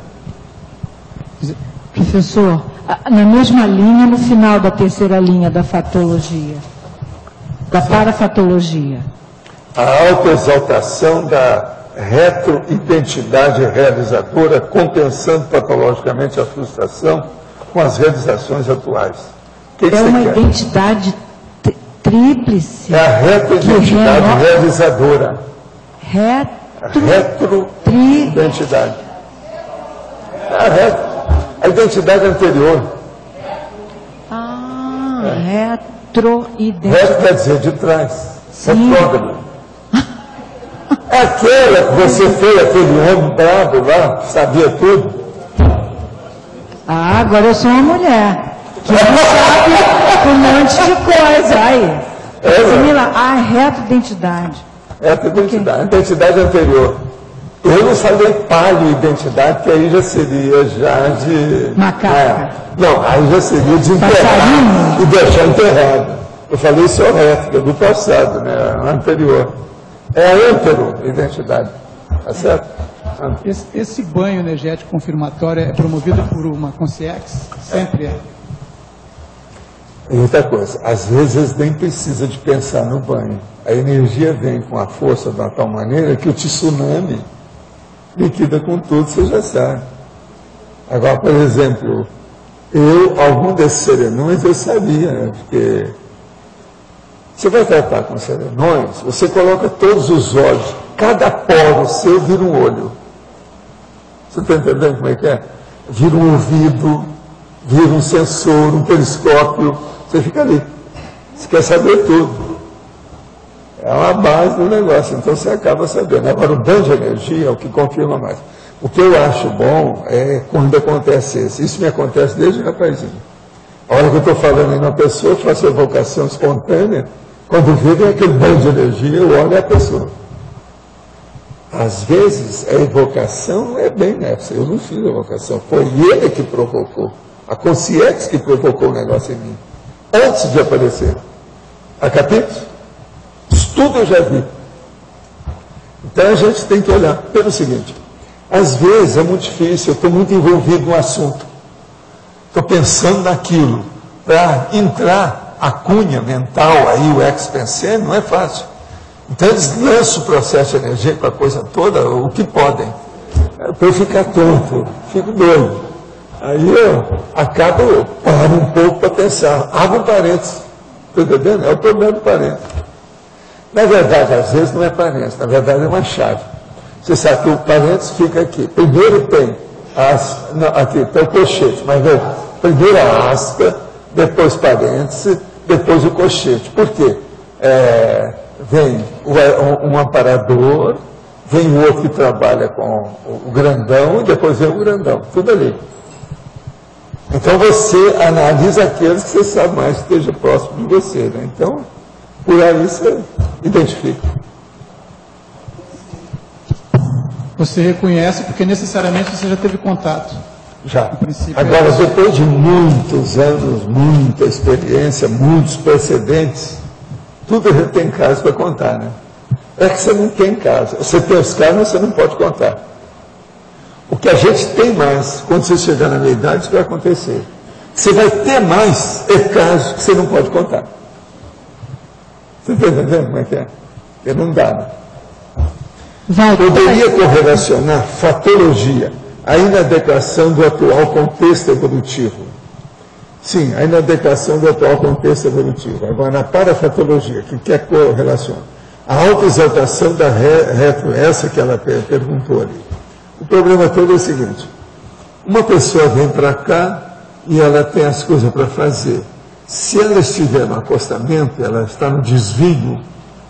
Professor, na mesma linha, no final da terceira linha da fatologia, da parafatologia. A autoexaltação da retroidentidade realizadora, compensando patologicamente a frustração com as realizações atuais. Que é uma identidade tríplice. É a retroidentidade realizadora. Retroidentidade. A identidade anterior. Retroidentidade. Retro quer dizer de trás. Sim. Retrógrado. É aquela que você fez, aquele homem bravo lá, que sabia tudo. Agora eu sou uma mulher. Que não sabe um monte de coisa. Aí. Retroidentidade. Retroidentidade. Identidade anterior. Eu não falei palio-identidade, que aí já seria de... Macaca. Não, aí já seria de enterrar e deixar enterrado. Eu falei isso é o reto, que é do passado, né? Anterior. É a antero-identidade. Tá certo? Esse banho energético confirmatório é promovido por uma consciência? Sempre é. E outra coisa, às vezes nem precisa de pensar no banho. A energia vem com a força de uma tal maneira que o tsunami liquida com tudo, você já sabe. Agora, por exemplo, algum desses serenões eu sabia, né? Porque você vai tratar com serenões, você coloca todos os olhos, cada poro seu vira um olho. Você está entendendo como é que é? Vira um ouvido, vira um sensor, um periscópio, você fica ali. Você quer saber tudo. É uma base do negócio, então você acaba sabendo. Agora, o banho de energia é o que confirma mais. O que eu acho bom é quando acontece isso. Isso me acontece desde rapazinho. A hora que eu estou falando em uma pessoa, eu faço evocação espontânea, quando vem aquele banho de energia, eu olho a pessoa. Às vezes, a evocação não é bem nessa. Eu não fiz a evocação. Foi ele que provocou. A consciência que provocou o negócio em mim. Antes de aparecer. A capítulo? Tudo eu já vi. Então a gente tem que olhar pelo seguinte, às vezes é muito difícil, eu estou muito envolvido no assunto, estou pensando naquilo, para entrar a cunha mental, aí o ex-pensê, não é fácil. Então eles lançam o processo de energia com a coisa toda, o que podem. Para eu ficar tonto, fico doido. Aí eu acabo, paro um pouco para pensar, abro um parênteses, está entendendo? É o problema do parênteses. Na verdade, às vezes não é parênteses, na verdade é uma chave. Você sabe que o parênteses fica aqui. Primeiro tem aqui tem o colchete, mas vem primeiro a aspa, depois parênteses, depois o colchete. Por quê? Vem um aparador, vem o outro que trabalha com o grandão, e depois vem o grandão, tudo ali. Então você analisa aqueles que você sabe mais que esteja próximo de você, né? Então, por aí você identifica. Você reconhece porque necessariamente você já teve contato. Já. Agora, depois de muitos anos, muita experiência, muitos precedentes, tudo já tem caso para contar, né? É que você não tem caso. Você tem os casos, mas você não pode contar. O que a gente tem mais, quando você chegar na meia idade, isso vai acontecer. Você vai ter mais casos que você não pode contar. Você está entendendo como é que é? Porque não dá, né? Poderia correlacionar fatologia, a inadequação do atual contexto evolutivo. Sim, a inadequação do atual contexto evolutivo. Agora, na parafatologia, que é correlaciona? A autoexaltação da retro, essa que ela perguntou ali. O problema todo é o seguinte, uma pessoa vem para cá e ela tem as coisas para fazer. Se ela estiver no acostamento, ela está no desvio,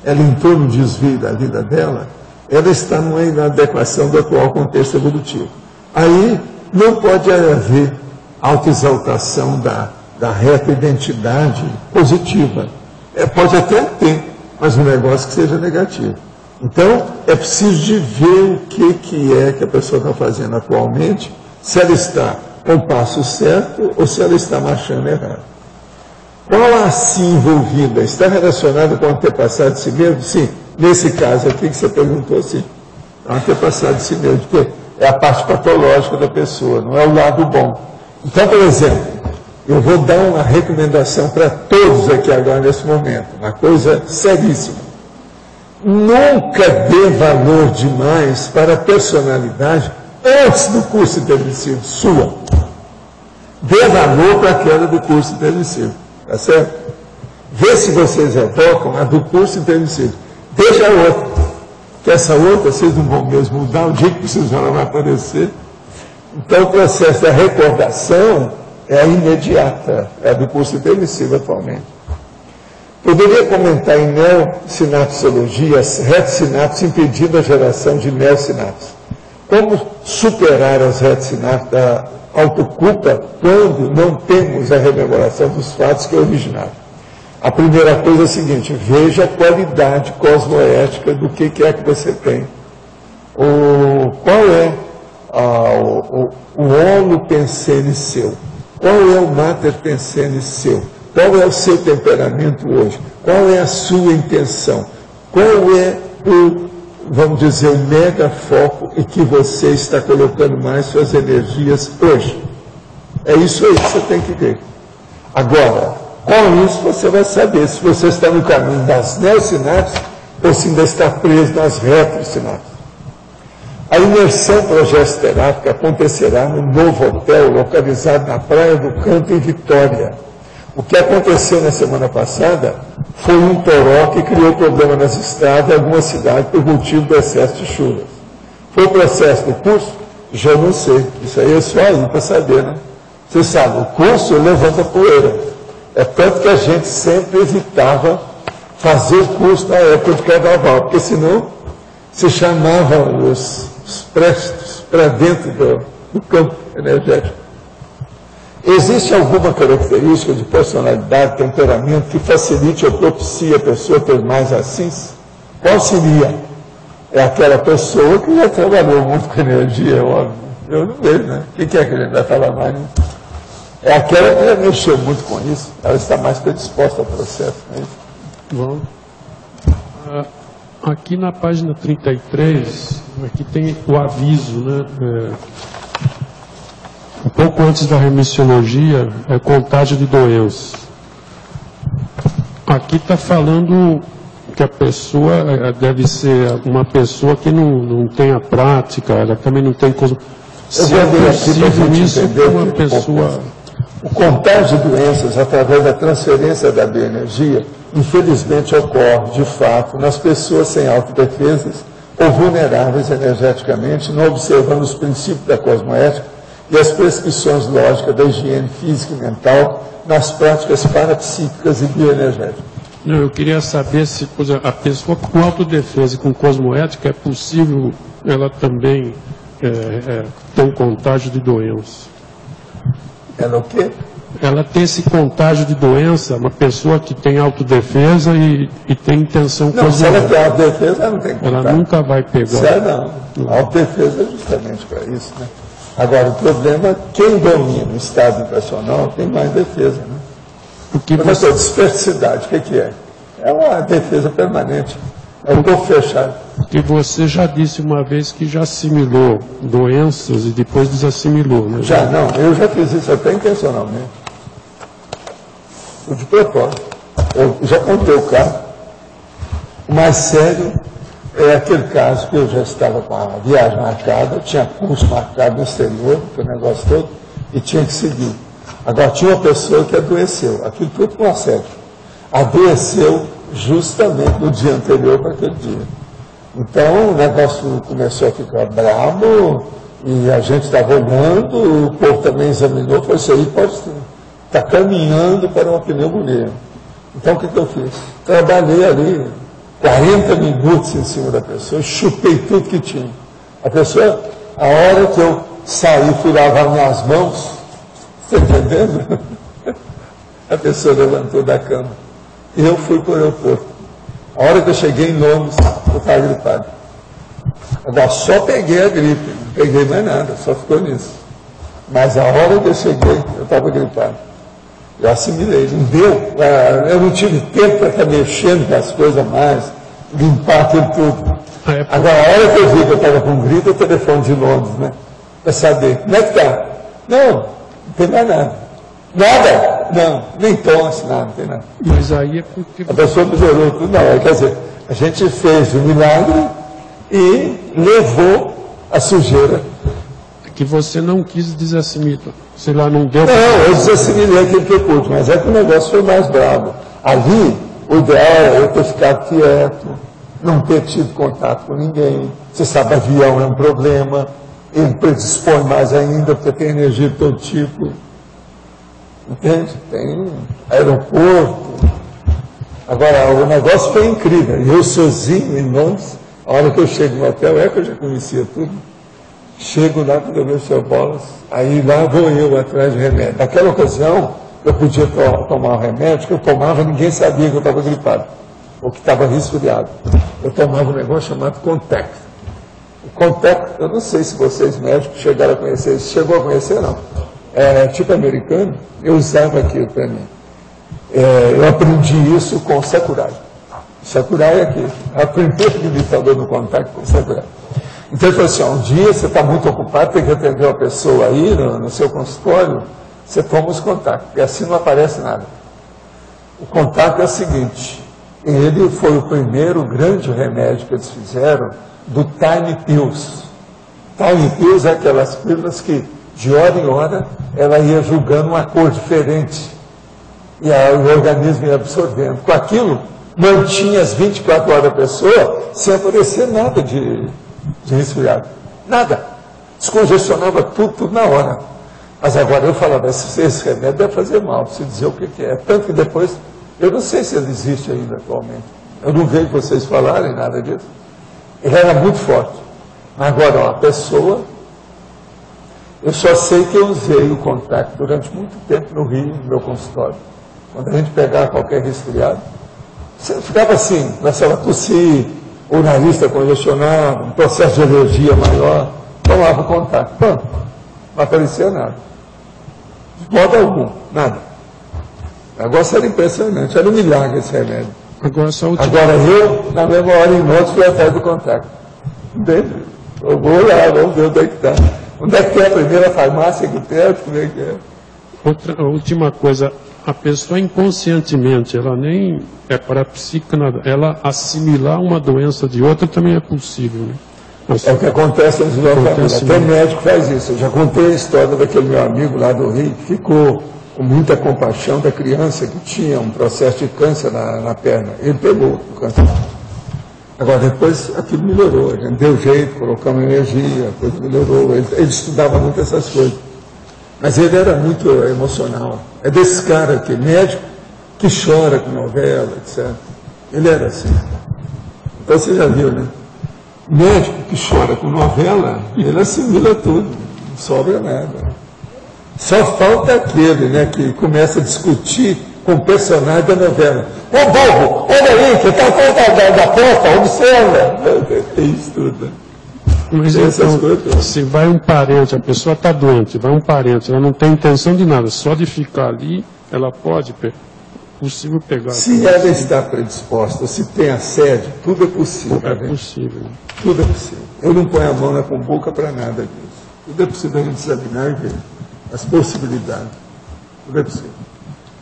ela entrou no desvio da vida dela, ela está numa inadequação do atual contexto evolutivo. Aí não pode haver autoexaltação da retroidentidade positiva. Pode até ter, mas um negócio que seja negativo. Então, é preciso de ver o que é que a pessoa está fazendo atualmente, se ela está com o passo certo ou se ela está marchando errado. Qual a assim envolvida? Está relacionada com o antepassado de si mesmo? Sim. Nesse caso aqui que você perguntou, sim. É o antepassado de si mesmo, porque é a parte patológica da pessoa, não é o lado bom. Então, por exemplo, eu vou dar uma recomendação para todos aqui agora nesse momento, uma coisa seríssima. Nunca dê valor demais para a personalidade antes do curso intermissivo, sua. Dê valor para aquela do curso intermissivo, tá certo? Vê se vocês evocam a do curso intermissivo. Deixa a outra. Que essa outra vocês não vão mesmo mudar, o dia que precisar ela vai aparecer. Então o processo da recordação é a imediata, é a do curso intermissivo atualmente. Poderia comentar em neosinapsologia as retossinapses impedindo a geração de neosinapses. Como superar as retossinapses da autoculpa quando não temos a rememoração dos fatos que originaram? A primeira coisa é a seguinte: veja a qualidade cosmoética do que é que você tem. Qual é o holo pensene seu? Qual é o mater pensene seu? Qual é o seu temperamento hoje? Qual é a sua intenção? Qual é o, vamos dizer, o mega foco em que você está colocando mais suas energias hoje? É isso aí que você tem que ver. Agora, com isso você vai saber se você está no caminho das neosinapses ou se ainda está preso nas retrosinapses. A imersão progesterápica acontecerá no novo hotel localizado na Praia do Canto, em Vitória. O que aconteceu na semana passada foi um toró que criou problema nas estradas em algumas cidades por motivo do excesso de chuvas. Foi o processo do curso? Já não sei. Isso aí é só aí para saber, né? Você sabe, o curso levanta poeira. É tanto que a gente sempre evitava fazer curso na época de carnaval, porque senão se chamavam os prestos para dentro do campo energético. Existe alguma característica de personalidade, temperamento, que facilite ou propicie a pessoa ter mais assins? Qual seria? É aquela pessoa que já trabalhou muito com energia, óbvio. Eu não vejo, né? O que é que a gente vai falar mais, né? É aquela que já mexeu muito com isso. Ela está mais predisposta ao processo. Né? Bom. Aqui na página 33, aqui tem o aviso, né? Um pouco antes da remissiologia, é contágio de doenças. Aqui está falando que a pessoa deve ser uma pessoa que não tem a prática, ela também não tem... Se é possível isso para uma pessoa... O contágio de doenças através da transferência da bioenergia, infelizmente, ocorre, de fato, nas pessoas sem autodefesas ou vulneráveis energeticamente, não observando os princípios da cosmoética e as prescrições lógicas da higiene física e mental nas práticas parapsíquicas e bioenergéticas. Não, eu queria saber se, por exemplo, a pessoa com autodefesa e com cosmoética é possível ela também ter um contágio de doença. Ela o quê? Ela tem esse contágio de doença, uma pessoa que tem autodefesa e tem intenção cosmoética. Não, se ela tem autodefesa, ela não tem contágio. Ela nunca vai pegar. Sério, não. A autodefesa é justamente para isso, né? Agora, o problema é quem domina o estado vibracional tem mais defesa, né? Mas a dispersidade, o que é? É uma defesa permanente. É um corpo fechado. Porque você já disse uma vez que já assimilou doenças e depois desassimilou, né? Já, não. Eu já fiz isso até intencionalmente. De propósito. Eu já contei o caso. O mais sério é aquele caso que eu já estava com a viagem marcada, tinha curso marcado no exterior, que o negócio todo, e tinha que seguir. Agora, tinha uma pessoa que adoeceu, aquilo tudo com assédio. Adoeceu justamente no dia anterior para aquele dia. Então, o negócio começou a ficar bravo, e a gente estava olhando, o povo também examinou, falou, isso aí pode estar caminhando para uma pneumonia. Então, o que eu fiz? Trabalhei ali 40 minutos em cima da pessoa, chupei tudo que tinha. A pessoa, a hora que eu saí, fui lavar minhas mãos, você está entendendo? A pessoa levantou da cama. E eu fui para o aeroporto. A hora que eu cheguei em Londres, eu estava gripado. Agora, só peguei a gripe, não peguei mais nada, só ficou nisso. Mas a hora que eu cheguei, eu estava gripado. Eu assimilei, não deu, eu não tive tempo para estar mexendo com as coisas mais, limpar aquilo tudo. Agora, a hora que eu vi que eu estava com gripe, o telefone de Londres, né? Para saber, como é que está? Não tem mais nada. Nada? Não, nem tosse, nada, não tem nada. Mas aí é porque... A pessoa melhorou tudo, não, quer dizer, a gente fez o milagre e levou a sujeira. Que você não quis desassimilar, sei lá, não deu... Não, eu desassimilei aquilo que eu pude, mas é que o negócio foi mais bravo. Ali, o ideal é eu ter ficado quieto, não ter tido contato com ninguém. Você sabe, avião é um problema, ele predispõe mais ainda, porque tem energia de todo tipo. Entende? Tem aeroporto. Agora, o negócio foi incrível. Eu sozinho em Londres, a hora que eu chego no hotel, que eu já conhecia tudo. Chego lá, quando eu vejo o seu Bolas, aí lá vou eu atrás de remédio. Naquela ocasião, eu podia tomar o remédio, que eu tomava, ninguém sabia que eu estava gripado, ou que estava resfriado. Eu tomava um negócio chamado Contact. O Contact, eu não sei se vocês médicos chegaram a conhecer, chegou a conhecer, não. É tipo americano, eu usava aquilo para mim. Eu aprendi isso com o Sakurai. Sakurai é aqui, é o primeiro limitador do Contact com o Sakurai. Então, ele falou assim, um dia você está muito ocupado, tem que atender uma pessoa aí no seu consultório, você toma os contactos, e assim não aparece nada. O contato é o seguinte, ele foi o primeiro grande remédio que eles fizeram do Tiny Pills. Tiny Pills é aquelas pílulas que, de hora em hora, ela ia julgando uma cor diferente, e o organismo ia absorvendo. Com aquilo, mantinha as 24 horas a pessoa sem aparecer nada de resfriado. Nada. Descongestionava tudo na hora. Mas agora eu falava, esse remédio deve fazer mal, preciso dizer o que é. Tanto que depois, eu não sei se ele existe ainda atualmente. Eu não vejo vocês falarem nada disso. Ele era muito forte. Agora, ó, a pessoa, eu só sei que eu usei o Contact durante muito tempo no Rio, no meu consultório. Quando a gente pegava qualquer resfriado, você ficava assim, começava a tossir, o nariz está congestionado, um processo de alergia maior, tomava o Contact. Pronto, não aparecia nada. De modo algum, nada. O negócio era impressionante, era um milagre esse remédio. Agora eu, na mesma hora em Londres, fui atrás do Contact. Entende? Eu vou lá, vamos ver onde é que está. Onde é que é a primeira farmácia aqui perto? Como é que é? Outra última coisa, a pessoa inconscientemente, ela nem é parapsíquica, nada, ela assimilar uma doença de outra também é possível, né? É o que acontece no deslocamento. Até médico faz isso. Eu já contei a história daquele meu amigo lá do Rio, que ficou com muita compaixão da criança que tinha um processo de câncer na perna. Ele pegou o câncer. Agora, depois aquilo melhorou. A gente deu jeito, colocamos energia, a coisa melhorou. Ele estudava muito essas coisas. Mas ele era muito emocional. É desse cara aqui, médico, que chora com novela, etc. Ele era assim. Então você já viu, né? Médico que chora com novela, ele assimila tudo, não sobra nada. Só falta aquele, né, que começa a discutir com o personagem da novela. Ô bobo, olha aí, que está fora da porta, observa. É isso tudo. Mas então, se vai um parente, a pessoa está doente, vai um parente, ela não tem intenção de nada, só de ficar ali, ela pode possível pegar. Se ela está predisposta, se tem assédio, tudo é possível. É possível. Tudo é possível. Eu não ponho a mão na cumbuca para nada disso. Tudo é possível a gente examinar e ver as possibilidades. Tudo é possível.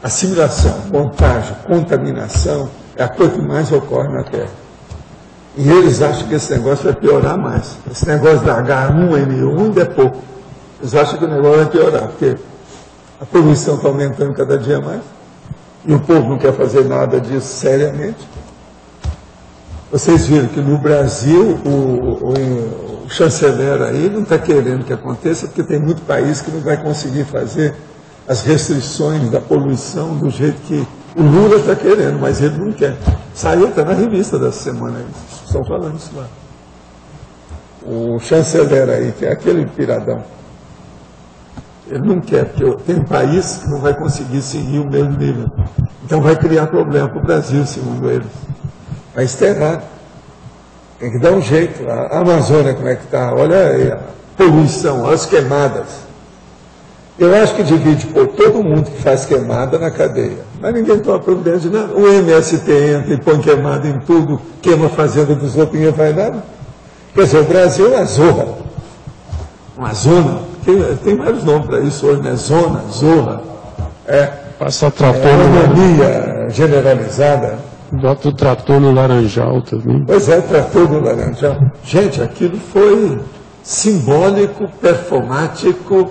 Assimilação, contágio, contaminação é a coisa que mais ocorre na Terra. E eles acham que esse negócio vai piorar mais. Esse negócio da H1N1 ainda é pouco. Eles acham que o negócio vai piorar, porque a poluição está aumentando cada dia mais. E o povo não quer fazer nada disso seriamente. Vocês viram que no Brasil o chanceler aí não está querendo que aconteça, porque tem muito país que não vai conseguir fazer as restrições da poluição do jeito que o Lula está querendo, mas ele não quer. Saiu até na revista dessa semana aí, estão falando isso lá. O chanceler aí, que é aquele piradão, ele não quer, porque tem país que não vai conseguir seguir o mesmo nível. Então vai criar problema para o Brasil, segundo eles. Mas está errado. Tem que dar um jeito. A Amazônia, como é que está? Olha aí, a poluição, olha as queimadas. Eu acho que devia pôr todo mundo que faz queimada na cadeia. Mas ninguém toma providência de nada. O MST entra e põe queimada em tudo, queima a fazenda dos outros e ninguém faz nada. Quer dizer, o Brasil é uma zorra. Uma zona. Tem vários nomes para isso hoje, né? Zona, zorra. Passa trator anomia generalizada. Bota o trator no Laranjal também. Pois é, trator no Laranjal. Gente, aquilo foi simbólico, performático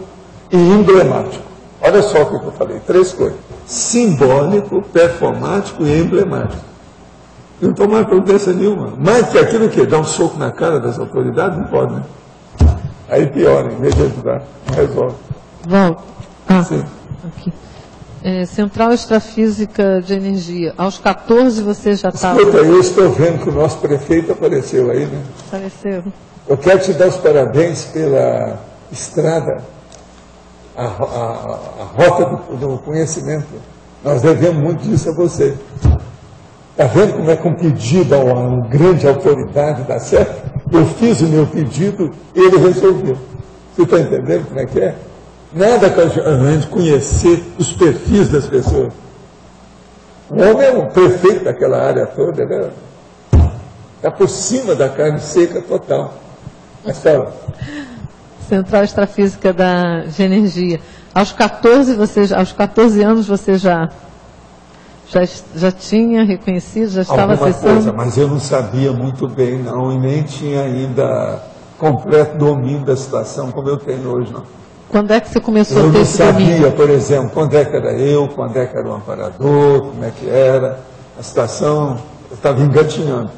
e emblemático. Olha só o que eu falei, 3 coisas. simbólico, performático e emblemático. Não tomar providência nenhuma. Mais que aquilo que dá um soco na cara das autoridades, não pode, né? Aí piora, em vez de ajudar, não resolve. Volta. Sim. Aqui. Central Extrafísica de Energia. Aos 14 você já estava... Escuta, eu estou vendo que o nosso prefeito apareceu aí, né? Apareceu. Eu quero te dar os parabéns pela estrada, a rota do conhecimento. Nós devemos muito disso a você. Está vendo como é que um pedido a uma grande autoridade dá certo? Eu fiz o meu pedido e ele resolveu. Você está entendendo como é que é? Nada que a gente conhecer os perfis das pessoas. O homem é um prefeito daquela área toda, ele está por cima da carne seca total. Mas fala. Central Extrafísica de Energia. Aos 14 anos você já tinha reconhecido, já estava acessando? Coisa, mas eu não sabia muito bem, não, e nem tinha ainda completo domínio da situação como eu tenho hoje, não. Quando é que você começou a ter esse domínio? Eu não sabia, por exemplo, quando é que era eu, quando é que era o amparador, como é que era, a situação, eu estava engatinhando.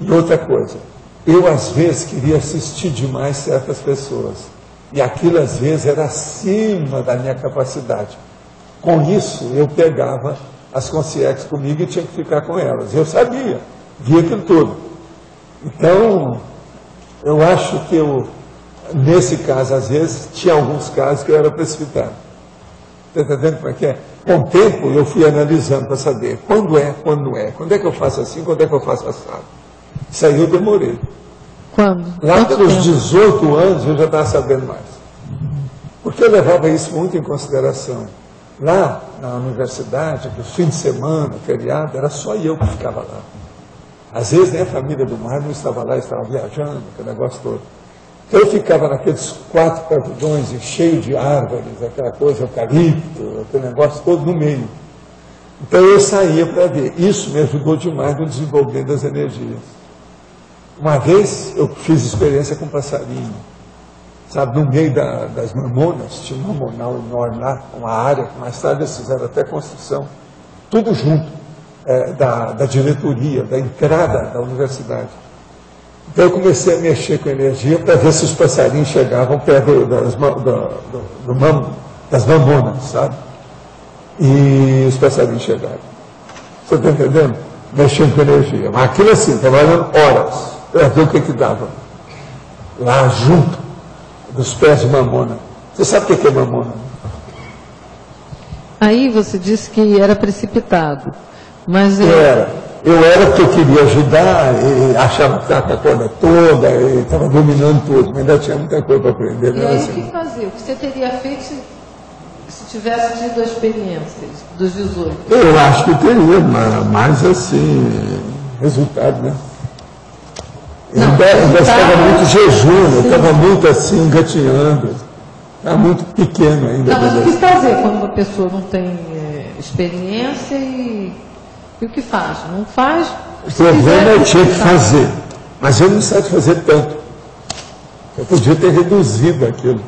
E outra coisa, eu às vezes queria assistir demais certas pessoas, e aquilo às vezes era acima da minha capacidade. Com isso, eu pegava as consciências comigo e tinha que ficar com elas. Eu sabia, via aquilo tudo. Então, eu acho que nesse caso, às vezes, tinha alguns casos que eu era precipitado. Está entendendo como é que é? Com o tempo, eu fui analisando para saber quando é, quando não é. Quando é que eu faço assim, quando é que eu faço assado. Isso aí eu demorei. Quando? Lá pelos 18 anos, eu já estava sabendo mais. Porque eu levava isso muito em consideração. Lá na universidade, no fim de semana, feriado, era só eu que ficava lá. Às vezes nem a família do mar não estava lá, estava viajando, aquele negócio todo. Então eu ficava naqueles 4 pavilhões cheio de árvores, aquela coisa, eucalipto, aquele negócio todo no meio. Então eu saía para ver. Isso me ajudou demais no desenvolvimento das energias. Uma vez eu fiz experiência com passarinho. Sabe, no meio das mamonas, tinha um mamonal enorme lá, uma área que mais tarde eles fizeram até construção, tudo junto, da diretoria, da entrada da universidade. Então eu comecei a mexer com energia para ver se os passarinhos chegavam perto das mamonas, sabe? E os passarinhos chegaram. Você está entendendo? Mexendo com energia. Mas aquilo assim, trabalhando horas, para ver o que dava. Lá junto dos pés de mamona. Você sabe o que é mamona? Aí você disse que era precipitado. Mas eu era porque eu queria ajudar, e achava que estava com a corda toda, e estava dominando tudo, mas ainda tinha muita coisa para aprender. E aí assim. O que fazer? O que você teria feito se tivesse tido a experiência dos 18? Eu acho que teria, mas assim, resultado, né? Eu ainda estava muito jejum, eu estava muito assim, engatinhando. Estava muito pequeno ainda. Não, mas o que fazer quando uma pessoa não tem experiência e o que faz? Não faz? O problema eu tinha que fazer, mas eu não sabia fazer tanto. Eu podia ter reduzido aquilo,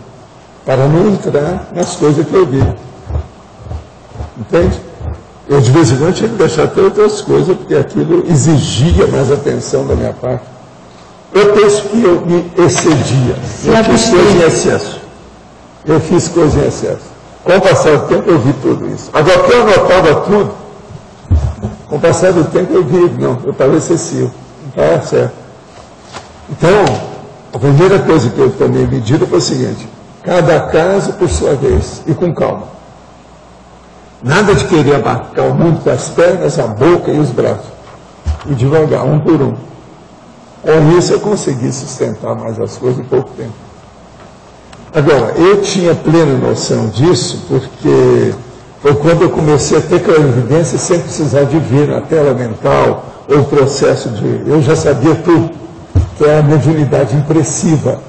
para não entrar nas coisas que eu vi. Entende? Eu de vez em quando tinha que deixar até outras coisas, porque aquilo exigia mais atenção da minha parte. Eu penso que eu me excedia. Eu fiz coisa em excesso. Eu fiz coisa em excesso. Com o passar do tempo eu vi tudo isso. Agora, porque eu anotava tudo, com o passar do tempo eu vi, não, eu estava excessivo. Não estava certo. Então, a primeira coisa que eu tomei medida foi o seguinte: cada caso por sua vez, e com calma. Nada de querer abarcar o mundo com as pernas, a boca e os braços. E devagar, um por um. Com isso eu consegui sustentar mais as coisas em pouco tempo. Agora, eu tinha plena noção disso, porque foi quando eu comecei a ter clarividência sem precisar de ver na tela mental, ou o processo de... Eu já sabia tudo, que é a mediunidade impressiva.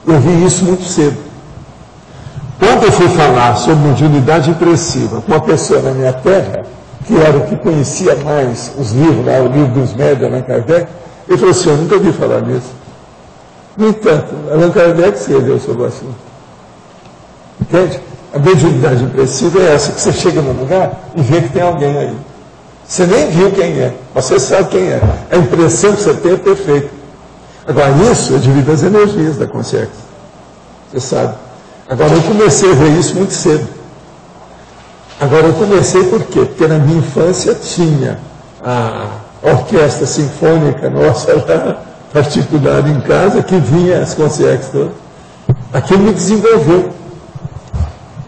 Eu vi isso muito cedo. Quando eu fui falar sobre mediunidade impressiva com uma pessoa na minha terra, que era o que conhecia mais os livros, lá, o livro dos médiuns, Allan Kardec, ele falou assim: eu nunca ouvi falar nisso. No entanto, Allan Kardec escreveu sobre o assunto. Entende? A mediunidade impressiva é essa, que você chega num lugar e vê que tem alguém aí. Você nem viu quem é, mas você sabe quem é. A impressão que você tem é perfeita. Agora, isso é devido às energias da consciência. Você sabe. Agora, eu comecei a ver isso muito cedo. Agora, eu comecei por quê? Porque na minha infância tinha a orquestra sinfônica nossa lá, particular em casa, que vinha as consciências todas. Aquilo me desenvolveu.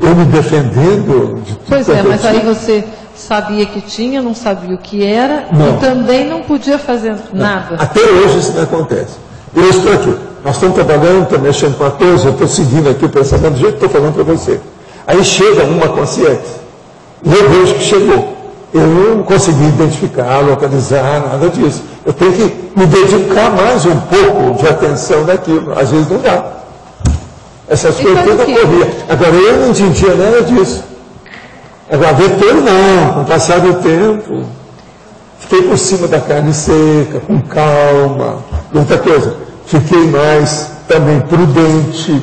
Eu me defendendo de tudo. Pois é, mas aí você sabia que tinha, não sabia o que era, não. E também não podia fazer nada. Até hoje isso não acontece. Eu estou aqui, nós estamos trabalhando, estamos mexendo com a coisa, eu estou seguindo aqui o pensamento do jeito que estou falando para você. Aí chega uma consciência, e eu vejo que chegou. Eu não consegui identificar, localizar, nada disso. Eu tenho que me dedicar mais um pouco de atenção naquilo. Às vezes não dá. Essas coisas todas corriam. Agora, eu não entendia nada disso. Agora, depois não, com o passar do tempo, fiquei por cima da carne seca, com calma. E outra coisa, fiquei mais também prudente,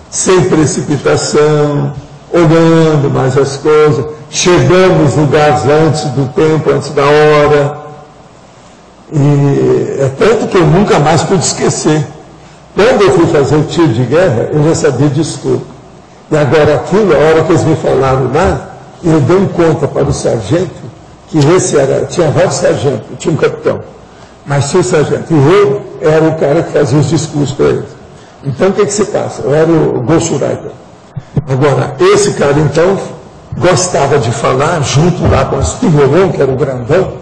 sem precipitação, olhando mais as coisas, chegando nos lugares antes do tempo, antes da hora. E é tanto que eu nunca mais pude esquecer. Quando eu fui fazer o tiro de guerra, eu já sabia disso tudo. E agora aquilo, a hora que eles me falaram lá, eu dei um conta para o sargento, que esse era, tinha vários sargentos, tinha um capitão, mas tinha o sargento. E eu era o cara que fazia os discursos para eles. Então o que se passa? Eu era o ghostwriter. Agora, esse cara então gostava de falar, junto lá com o Spigolon, que era o grandão,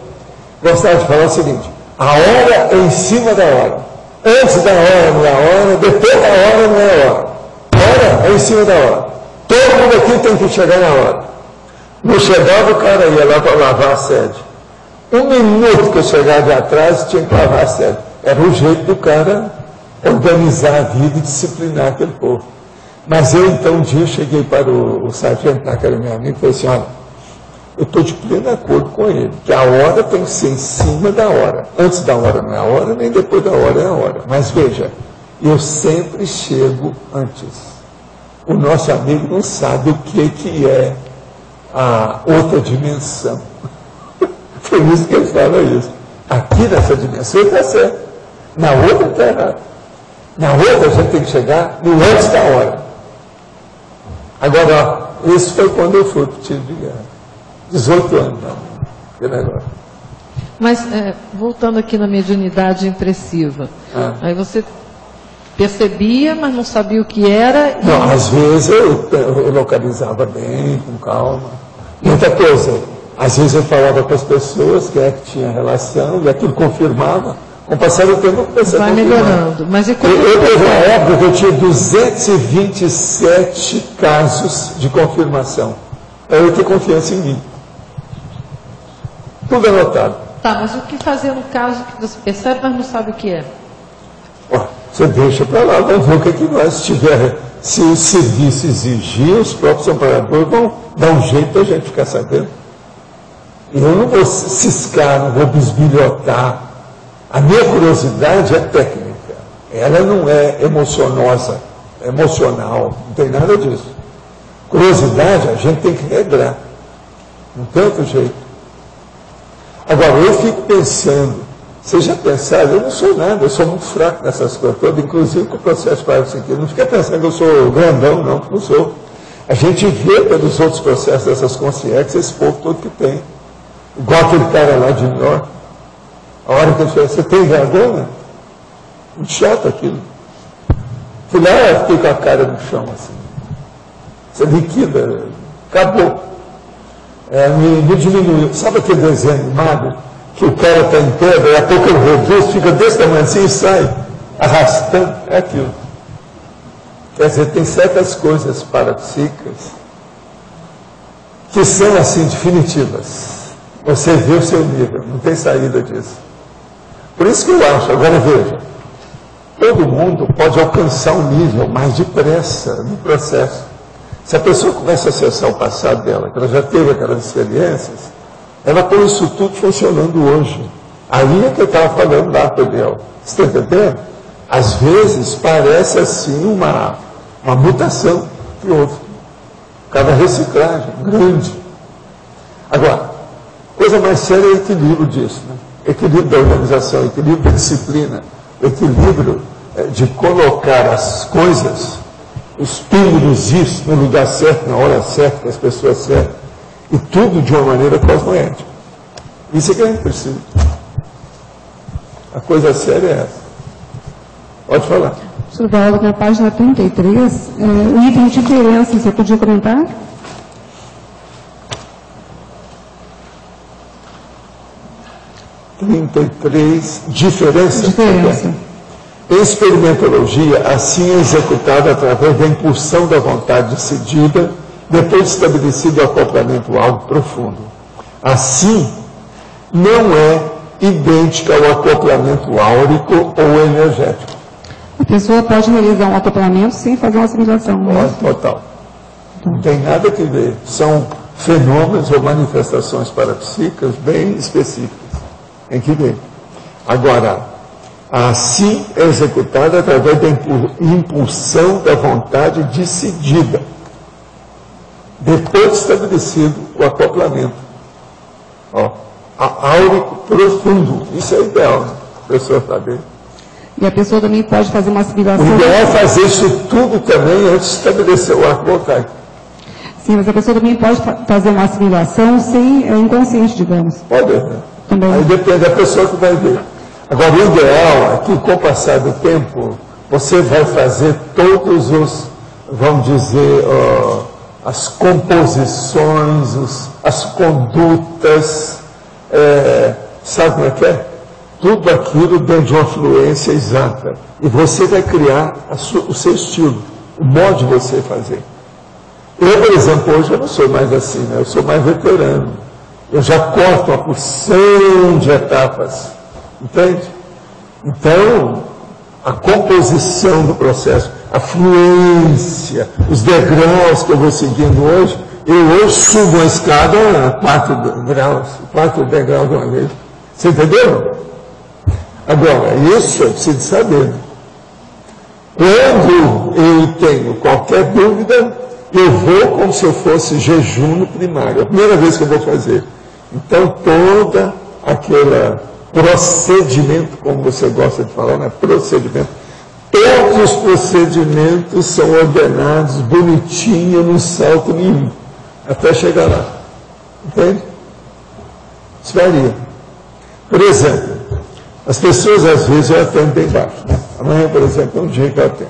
gostava de falar o seguinte: a hora é em cima da hora. Antes da hora não é hora, depois da hora não é hora. Hora é em cima da hora. Todo mundo aqui tem que chegar na hora. Não chegava, o cara ia lá para lavar a sede. Um minuto que eu chegava de atrás, tinha que lavar a sede. Era o jeito do cara organizar a vida e disciplinar aquele povo. Mas eu, então, um dia, cheguei para o sargento, que era meu amigo, e falei assim: olha, eu estou de pleno acordo com ele, que a hora tem que ser em cima da hora. Antes da hora não é a hora, nem depois da hora é a hora. Mas veja, eu sempre chego antes. O nosso amigo não sabe o que é a outra dimensão. Por isso que ele fala isso. Aqui nessa dimensão ele está certo. Na outra ele está errado. Na outra a gente tem que chegar no antes da hora. Agora, isso foi quando eu fui para o tiro de guerra. 18 anos, não. Que negócio. Mas, voltando aqui na mediunidade impressiva, aí você percebia, mas não sabia o que era. E... Não, às vezes eu localizava bem, com calma. E outra coisa, às vezes eu falava com as pessoas que tinha relação, e aquilo confirmava. Com o passar do tempo, eu comecei a confirmar. Vai melhorando. Mas e quando... Eu teve uma época que eu tinha 227 casos de confirmação. Eu tenho confiança em mim. Tudo anotado. Tá, mas o que fazer no caso que você percebe, mas não sabe o que é? Você deixa para lá, vamos ver o que nós, se o serviço exigir, os próprios amparadores vão dar um jeito para a gente ficar sabendo. E eu não vou ciscar, não vou bisbilhotar. A minha curiosidade é técnica. Ela não é emocional, não tem nada disso. Curiosidade a gente tem que regrar. Não tem outro jeito. Agora, eu fico pensando, vocês já pensaram, eu não sou nada, eu sou muito fraco nessas coisas todas, inclusive com o processo parapsíquico. Não fica pensando que eu sou grandão, não sou. A gente vê pelos outros processos dessas consciências esse povo todo que tem. Igual aquele cara lá de New York. A hora que ele falou, você tem vergonha? Muito chato aquilo. Fui lá e fiquei com a cara no chão assim. Você liquida, acabou. Me diminuiu. Sabe aquele desenho animado? Que o cara está em pé, daí a pouco ele reduz, fica desse tamanho assim e sai arrastando. É aquilo. Quer dizer, tem certas coisas parapsíquicas que são assim definitivas. Você vê o seu nível, não tem saída disso. Por isso que eu acho, agora veja, todo mundo pode alcançar um nível mais depressa no processo. Se a pessoa começa a acessar o passado dela, que ela já teve aquelas experiências, ela põe isso tudo funcionando hoje. Aí é que eu estava falando lá, Pedro. Você está entendendo? Às vezes parece assim uma mutação que houve. Cada reciclagem grande. Agora, coisa mais séria é o equilíbrio disso, né? Equilíbrio da organização, equilíbrio da disciplina, equilíbrio de colocar as coisas, os pingos isso no lugar certo, na hora certa, com as pessoas certas, e tudo de uma maneira cosmoética. Isso é que a gente precisa. A coisa séria é essa. Pode falar. Professor Valdo, na página 33, o item de diferença, você podia comentar? Diferença. Em experimentologia, assim é executada através da impulsão da vontade decidida, depois estabelecido o acoplamento áurico profundo. Assim, não é idêntica ao acoplamento áurico ou energético. A pessoa pode realizar um acoplamento sem fazer uma assimilação. Total. Não tem nada que ver. São fenômenos ou manifestações parapsíquicas bem específicas. Tem que ver. Agora, assim é executada através da impulsão da vontade decidida, depois estabelecido o acoplamento. Áurico profundo. Isso é ideal, né? A pessoa está bem. E a pessoa também pode fazer uma assimilação. O ideal é fazer isso tudo também antes de estabelecer o arco voltaico. Sim, mas a pessoa também pode fazer uma assimilação sem inconsciente, digamos. Pode, né? Também. Aí depende da pessoa que vai ver. Agora, o ideal é que, com o passar do tempo, você vai fazer todos os, vamos dizer, as composições, as condutas, sabe como é que é? Tudo aquilo dentro de uma fluência exata. E você vai criar o seu estilo, o modo de você fazer. Eu, por exemplo, hoje eu não sou mais assim, né? Eu sou mais veterano. Eu já corto uma porção de etapas. Entende? Então, a composição do processo, a fluência, os degraus que eu vou seguindo hoje, eu hoje subo a escada a 4 degraus de uma vez. Você entendeu? Agora, isso eu preciso saber. Quando eu tenho qualquer dúvida, eu vou como se eu fosse jejum no primário. É a primeira vez que eu vou fazer. Então, toda aquela procedimento, como você gosta de falar, né? Procedimento. Todos os procedimentos são ordenados bonitinho, não salto nenhum, até chegar lá. Entende? Isso varia. Por exemplo, as pessoas às vezes já atendem bem baixo. Né? Amanhã, por exemplo, é um dia que eu atendo.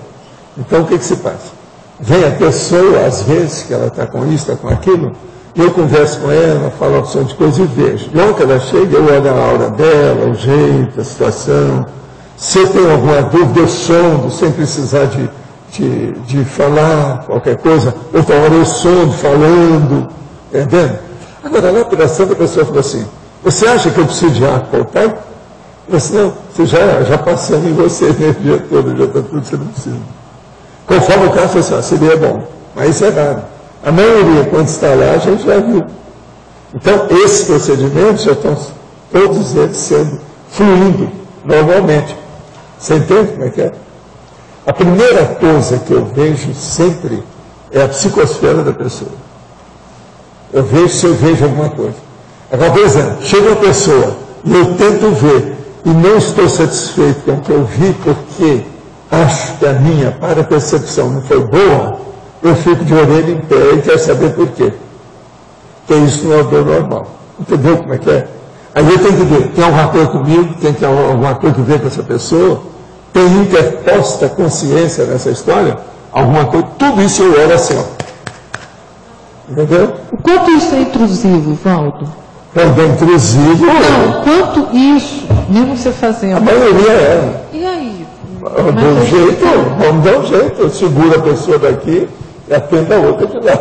Então, o que se faz? Vem a pessoa, às vezes, que ela está com isso, está com aquilo, e eu converso com ela, falo a opção de coisa e vejo. Logo que ela chega, eu olho a aura dela, o jeito, a situação. Se eu tenho alguma dúvida, eu sondo, sem precisar de falar qualquer coisa. Outra hora eu sondo, falando. Entendendo? Agora, na operação, a pessoa falou assim, você acha que eu preciso de arco voltaico? Eu disse, não, você já passando em você o dia todo, já está tudo, você não precisa. Conforme o caso, assim, seria bom, mas isso é raro. A maioria, quando está lá, a gente já viu. Então, esses procedimentos já estão, todos eles sendo fluindo normalmente. Você entende como é que é? A primeira coisa que eu vejo sempre é a psicosfera da pessoa. Eu vejo se eu vejo alguma coisa. Agora, por exemplo, chega uma pessoa e eu tento ver e não estou satisfeito com o que eu vi porque acho que a minha para-percepção não foi boa, eu fico de orelha em pé e quero saber por quê. Porque isso não é o do normal. Entendeu como é que é? Aí eu tenho que ver, tem alguma coisa comigo, tem que alguma coisa a ver com essa pessoa, tem interposta consciência nessa história, alguma coisa, tudo isso eu olho assim, ó. Entendeu? O quanto isso é intrusivo, Valdo? Quando é intrusivo... Não, quanto isso, mesmo você fazendo... A maioria é. E aí? Vamos dar um jeito, segura a pessoa daqui e atenda a outra de lá.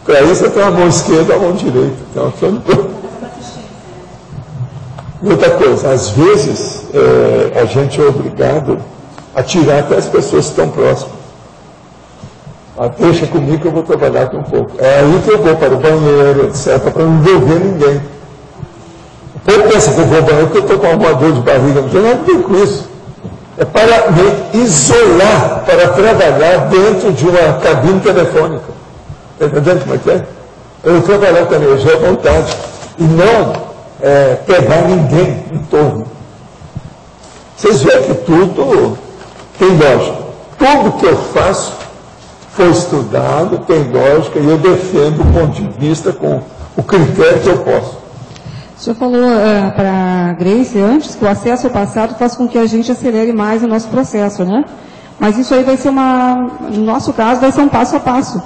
Para isso eu tenho a mão esquerda e a mão direita. Então, e outra coisa, às vezes a gente é obrigado a tirar até as pessoas que estão próximas. Deixa comigo que eu vou trabalhar aqui um pouco. É aí que eu vou para o banheiro, etc., para não envolver ninguém. O povo pensa que eu vou ao banheiro porque eu estou com alguma dor de barriga, não tem nada a ver com isso. É para me isolar, para trabalhar dentro de uma cabine telefônica. Está entendendo como é que é? Eu trabalhar com a energia à vontade e não pegar ninguém em torno. Vocês veem que tudo tem lógica. Tudo que eu faço foi estudado, tem lógica, e eu defendo o ponto de vista com o critério que eu posso. O senhor falou para a Grace antes que o acesso ao passado faz com que a gente acelere mais o nosso processo, né? Mas isso aí vai ser no nosso caso, vai ser um passo a passo.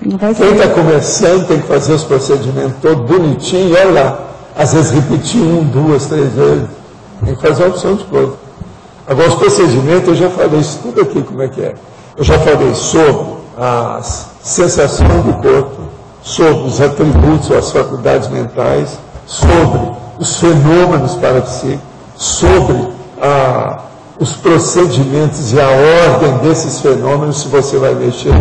Não vai ser... Quem está começando tem que fazer os procedimentos todos bonitinho, e olha lá, às vezes repetir 1, 2, 3 vezes. Tem que fazer uma opção de coisa. Agora, os procedimentos, eu já falei isso tudo aqui, como é que é. Eu já falei sobre as sensações do corpo, sobre os atributos ou as faculdades mentais, sobre os fenômenos parapsíquicos, sobre os procedimentos e a ordem desses fenômenos, se você vai mexer.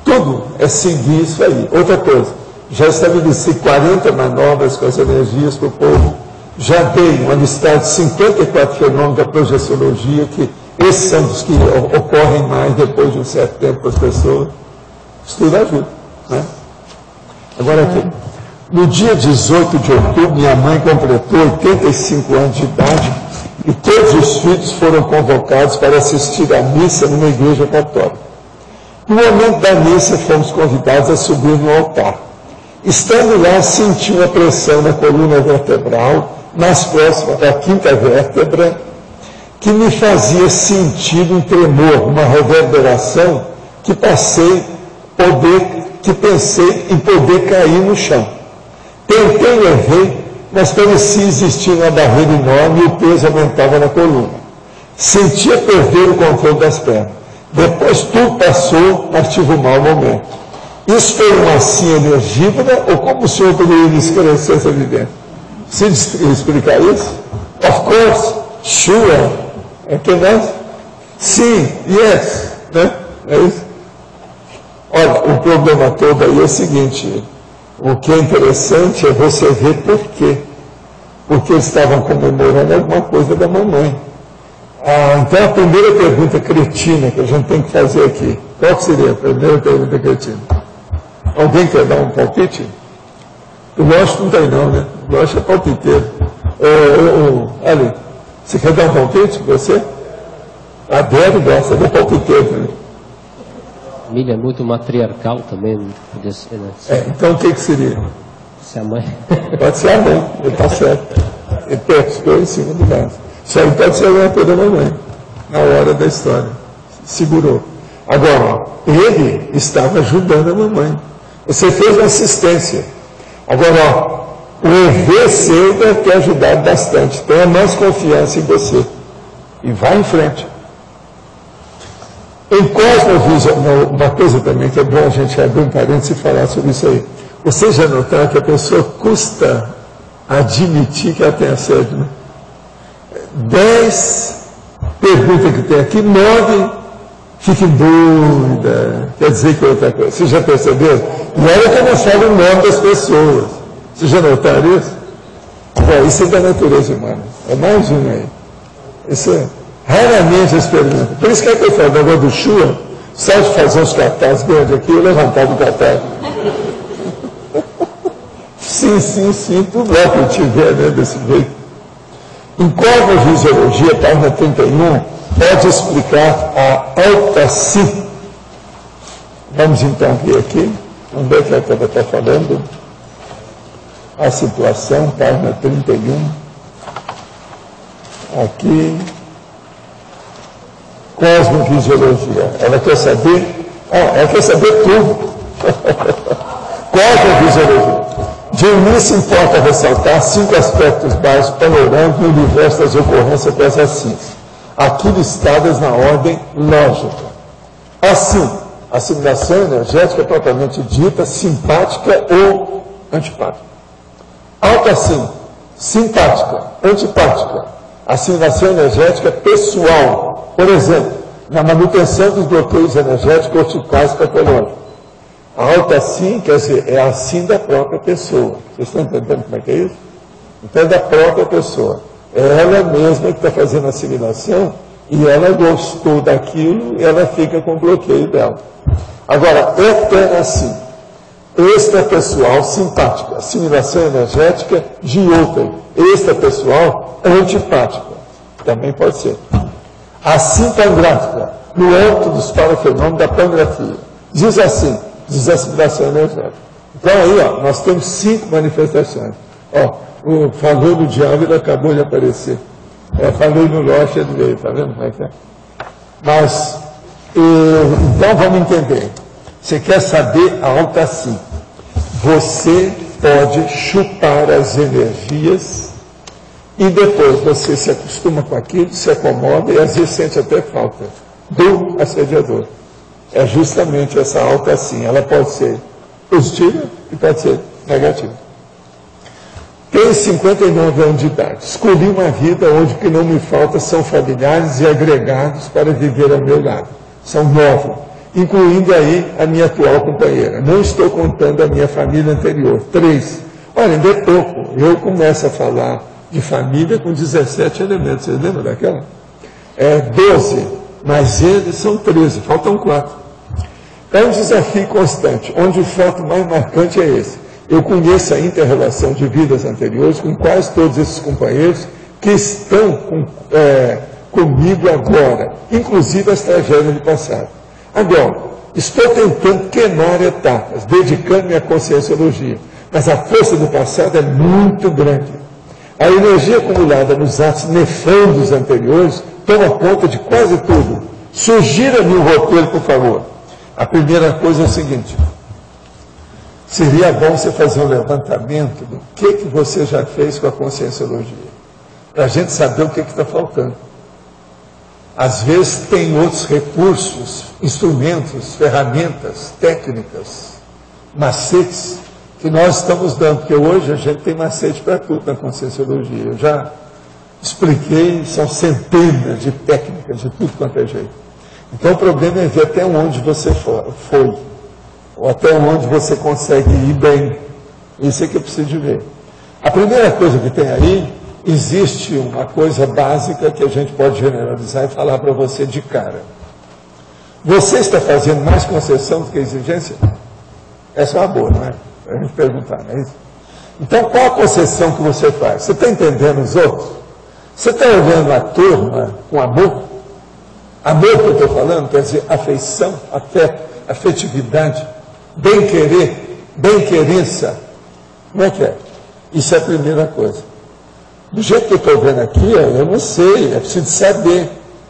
Tudo é seguir isso aí. Outra coisa, já estabeleci 40 manobras com as energias para o povo. Já dei uma listagem de 54 fenômenos da projeciologia, que esses são os que ocorrem mais depois de um certo tempo para as pessoas. Isso tudo ajuda, né? Agora aqui, no dia 18 de outubro, minha mãe completou 85 anos de idade e todos os filhos foram convocados para assistir à missa numa igreja católica. No momento da missa, fomos convidados a subir no altar. Estando lá, senti uma pressão na coluna vertebral, mais próxima da quinta vértebra, que me fazia sentir um tremor, uma reverberação, que pensei em poder cair no chão. Tentei e errei, mas parecia existir uma barreira enorme e o peso aumentava na coluna. Sentia perder o controle das pernas. Depois tudo passou, mas tive um mau momento. Isso foi uma assim energívora ou como o senhor poderia me esclarecer essa evidência? Você explicar isso? Of course, sure. Que mais? Sim, yes. Né? É isso? Olha, o problema todo aí é o seguinte, o que é interessante é você ver por quê. Porque eles estavam comemorando alguma coisa da mamãe. Então a primeira pergunta cretina que a gente tem que fazer aqui, qual que seria a primeira pergunta cretina? Alguém quer dar um palpite? O lógico não tem não, né? O lógico é palpiteiro. Ali, você quer dar um palpite? Você? A Débora gosta de palpiteiro. Né? Família é muito matriarcal também, não podia ser, né? Então o que seria? Se a mãe. Pode ser a mãe, ele está certo. Ele pescou em cima do braço. Isso aí pode ser alguma coisa da mamãe, na hora da história. Segurou. Agora, ele estava ajudando a mamãe. Você fez uma assistência. Agora, o EV seu deve ter ajudado bastante. Tenha mais confiança em você. E vá em frente. Em cosmovisão, uma coisa também que é bom a gente abrir um parênteses e falar sobre isso aí. Vocês já notaram que a pessoa custa admitir que ela tem assédio, né? 10 perguntas que tem aqui, 9 fiquem dúvida, quer dizer que é outra coisa. Vocês já perceberam? E olha que eu não falo o nome das pessoas. Vocês já notaram isso? Isso é da natureza humana. É mais um aí. Isso é raramente as perguntas. Por isso que eu falo, agora do Shua, sai de fazer uns cartazes grandes aqui, eu levantava o cartaz. Sim, tudo lá que eu tiver, né, desse jeito. Em cosmovisiologia, página 31, pode explicar a autarcia. Vamos então ver aqui, vamos ver o que a Tata está falando. A situação, página 31. Aqui. Cosmovisiologia. Ela quer saber? Ela quer saber tudo. Cosmovisiologia. De início importa ressaltar 5 aspectos básicos panorâmicos no universo das ocorrências dessas aqui listadas na ordem lógica. Assim, a assimilação energética é propriamente dita simpática ou antipática. Alta assim, simpática, antipática. Assimilação energética pessoal, por exemplo, na manutenção dos bloqueios energéticos corticais patológicos. A alta assim, quer dizer, é assim da própria pessoa. Vocês estão entendendo como é que é isso? Então é da própria pessoa. É ela mesma que está fazendo a assimilação e ela gostou daquilo, ela fica com o bloqueio dela. Agora, assim, extrapessoal simpática, assimilação energética de outrem, extrapessoal antipática, também pode ser. Assim pangráfica, no âmbito dos parafenômenos da pangrafia. Diz assim, desassimilação energética. Então aí, ó, nós temos 5 manifestações. Ó, o falou no diabo, ele acabou de aparecer. Falou no Loche, ele veio, tá vendo como é que é? Mas, então vamos entender. Você quer saber a alta sim. Você pode chupar as energias e depois você se acostuma com aquilo, se acomoda e às vezes sente até falta do assediador. É justamente essa alta sim. Ela pode ser positiva e pode ser negativa. Tenho 59 anos de idade. Escolhi uma vida onde o que não me falta são familiares e agregados para viver ao meu lado. São 9, incluindo aí a minha atual companheira. Não estou contando a minha família anterior. 3. Olha, ainda é pouco. Eu começo a falar de família com 17 elementos. Vocês lembram daquela? 12, mas eles são 13, faltam 4. É um desafio constante, onde o fato mais marcante é esse. Eu conheço a inter-relação de vidas anteriores com quase todos esses companheiros que estão comigo agora, inclusive as tragédias do passado. Agora, estou tentando queimar etapas, dedicando-me à conscienciologia, mas a força do passado é muito grande. A energia acumulada nos atos nefandos anteriores toma conta de quase tudo. Sugira-me um roteiro, por favor. A primeira coisa é o seguinte: seria bom você fazer um levantamento do que você já fez com a conscienciologia, para a gente saber o que está faltando. Às vezes tem outros recursos, instrumentos, ferramentas, técnicas, macetes, que nós estamos dando, porque hoje a gente tem macete para tudo na conscienciologia. Eu já expliquei, são centenas de técnicas, de tudo quanto é jeito. Então o problema é ver até onde você foi, ou até onde você consegue ir bem. Isso é que eu preciso de ver. A primeira coisa que tem aí, existe uma coisa básica que a gente pode generalizar e falar para você de cara. Você está fazendo mais concessão do que exigência? Essa é uma boa, não é? Para a gente perguntar, não é isso? Então, qual a concessão que você faz? Você está entendendo os outros? Você está olhando a turma com amor? Amor que eu estou falando quer dizer afeição, afeto, afetividade, bem-querer, bem-querença. Como é que é? Isso é a primeira coisa. Do jeito que eu estou vendo aqui, eu não sei, é preciso saber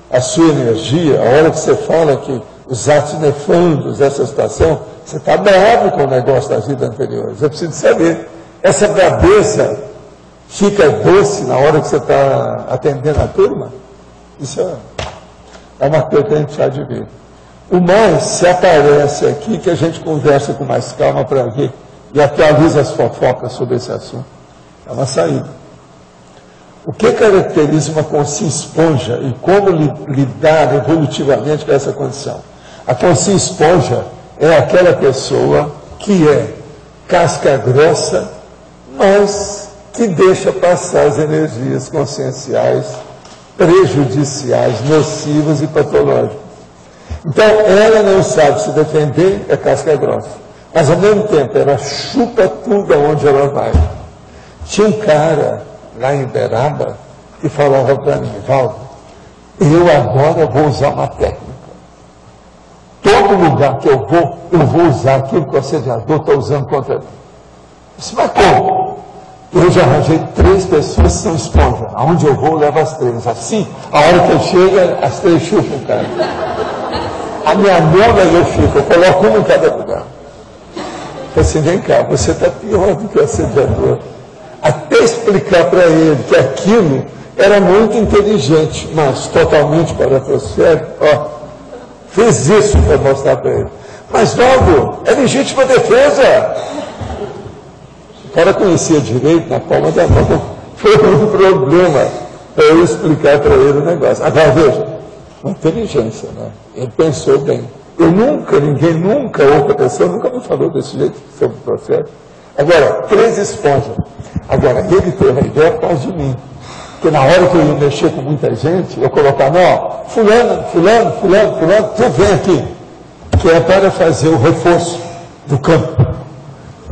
a sua energia, a hora que você fala que os atos nefandos dessa situação, você está bravo com o negócio das vidas anteriores. Eu preciso saber. Essa brabeza fica doce na hora que você está atendendo a turma? Isso é uma coisa que a gente precisa de ver. O mais se aparece aqui que a gente conversa com mais calma para ver e atualiza as fofocas sobre esse assunto. É uma saída. O que caracteriza uma consciência esponja e como lidar evolutivamente com essa condição? A consciência esponja é aquela pessoa que é casca grossa, mas que deixa passar as energias conscienciais prejudiciais, nocivas e patológicas. Então, ela não sabe se defender, é casca grossa. Mas, ao mesmo tempo, ela chupa tudo aonde ela vai. Tinha um cara lá em Uberaba que falava para mim: Valdo, eu agora vou usar uma técnica. Todo lugar que eu vou usar aquilo que o assediador está usando contra mim. Isso vai como? Eu já arranjei 3 pessoas que são esponja. Aonde eu vou, eu levo as 3. Assim, a hora que eu chego, as 3 chupam o cara. A minha mula eu fico, eu coloco uma em cada lugar. Eu assim, vem cá, você está pior do que o assediador. Até explicar para ele que aquilo era muito inteligente, mas totalmente paratrosférico, fiz isso para mostrar para ele. Mas, Valdo, é legítima defesa. O cara conhecia direito na palma da mão. Foi um problema para eu explicar para ele o negócio. Agora, veja, uma inteligência, né? Ele pensou bem. Ninguém nunca, outra pessoa nunca me falou desse jeito sobre o processo. Agora, 3 esponjas. Agora, ele teve a ideia por causa de mim. Porque na hora que eu ia mexer com muita gente, eu colocava, ó, fulano, tu vem aqui, que é para fazer o reforço do campo.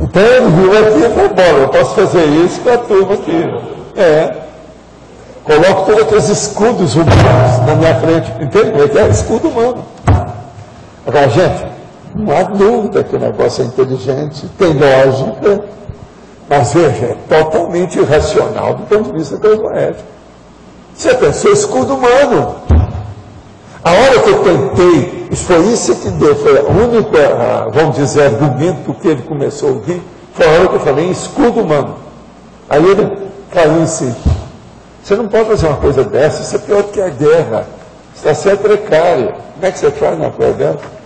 Então ele viu aqui e falou, bola, eu posso fazer isso com a turma aqui. Coloco todos aqueles escudos humanos na minha frente. Entende? É escudo humano. Agora, gente, não há dúvida que o negócio é inteligente, tem lógica, mas veja, é totalmente irracional do ponto de vista cosmoético. Você pensou escudo humano. A hora que eu tentei, foi isso que deu, foi o único, vamos dizer, argumento que ele começou a ouvir, foi a hora que eu falei em escudo humano. Aí ele caiu em si. Você não pode fazer uma coisa dessa, isso é pior que a guerra. Está sendo precário. Como é que você faz na coisa dessa?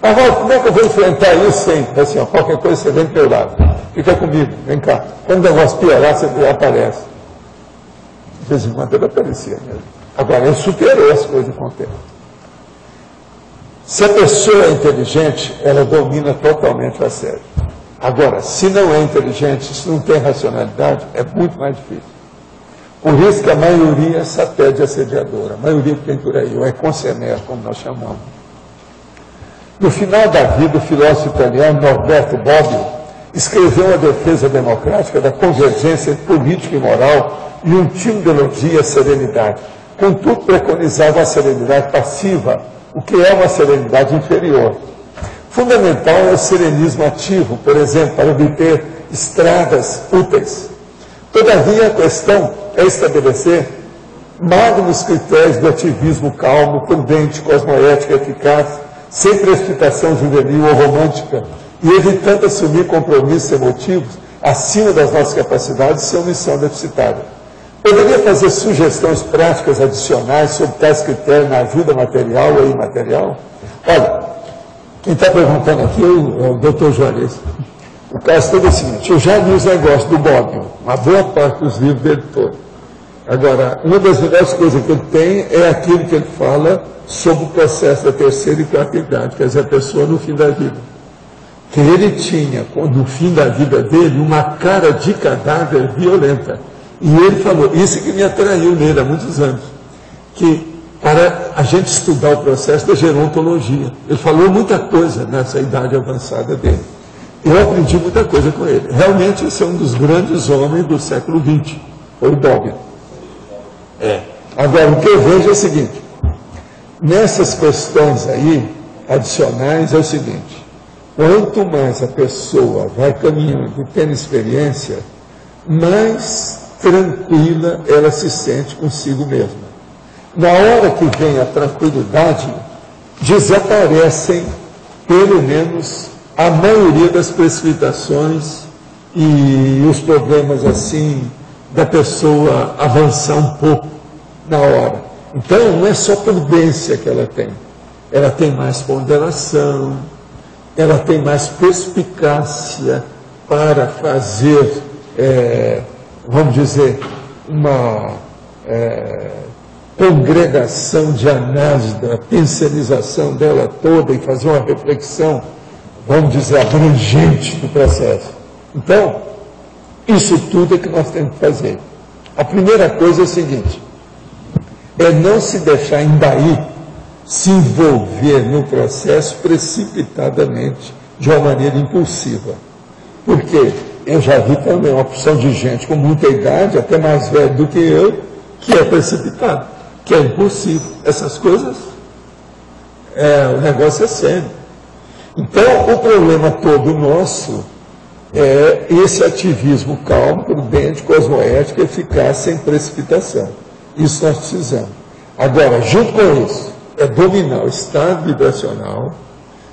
Agora, como é que eu vou enfrentar isso sem? Assim, ó, qualquer coisa você vem do meu lado. Fica comigo, vem cá. Quando o negócio piorar, você aparece. De vez em quando ele aparecia mesmo. Agora, ele superou as coisas com o tempo. Se a pessoa é inteligente, ela domina totalmente a série. Agora, se não é inteligente, se não tem racionalidade, é muito mais difícil. Por isso que a maioria é satélite assediadora. A maioria que tem por aí, ou é concener, como nós chamamos. No final da vida, o filósofo italiano Norberto Bobbio escreveu uma defesa democrática da convergência entre política e moral e um tímido elogio à serenidade. Contudo, preconizava a serenidade passiva, o que é uma serenidade inferior. Fundamental é o serenismo ativo, por exemplo, para obter estradas úteis. Todavia, a questão é estabelecer magnos critérios do ativismo calmo, prudente, cosmoético, eficaz, sem precipitação juvenil ou romântica, e evitando assumir compromissos emotivos acima das nossas capacidades sem omissão deficitária. Poderia fazer sugestões práticas adicionais sobre tais critérios na ajuda material ou imaterial? Olha, quem está perguntando aqui é o Dr. Juarez. O caso todo é o seguinte, eu já li os negócios do Bobbio, uma boa parte dos livros dele todo. Agora, uma das melhores coisas que ele tem é aquilo que ele fala sobre o processo da terceira e quarta idade, quer dizer, a pessoa no fim da vida. Que ele tinha, no fim da vida dele, uma cara de cadáver violenta. E ele falou, isso que me atraiu nele há muitos anos, que para a gente estudar o processo da gerontologia. Ele falou muita coisa nessa idade avançada dele. Eu aprendi muita coisa com ele. Realmente, esse é um dos grandes homens do século XX, foi o Bobbio. Agora, o que eu vejo é o seguinte, nessas questões aí, adicionais, é o seguinte, quanto mais a pessoa vai caminhando e tendo experiência, mais tranquila ela se sente consigo mesma. Na hora que vem a tranquilidade, desaparecem, pelo menos, a maioria das precipitações e os problemas assim, da pessoa avançar um pouco na hora. Então, não é só prudência que ela tem mais ponderação, ela tem mais perspicácia para fazer, vamos dizer, uma congregação de análise da pensionização dela toda e fazer uma reflexão, vamos dizer, abrangente do processo. Então, isso tudo é que nós temos que fazer. A primeira coisa é o seguinte, é não se deixar embair, se envolver no processo precipitadamente, de uma maneira impulsiva. Porque eu já vi também uma opção de gente com muita idade, até mais velho do que eu, que é precipitado, que é impulsivo. Essas coisas, o negócio é sério. Então, o problema todo nosso é esse ativismo calmo, prudente, cosmoético, eficaz, sem precipitação. Isso nós precisamos. Agora, junto com isso, é dominar o estado vibracional,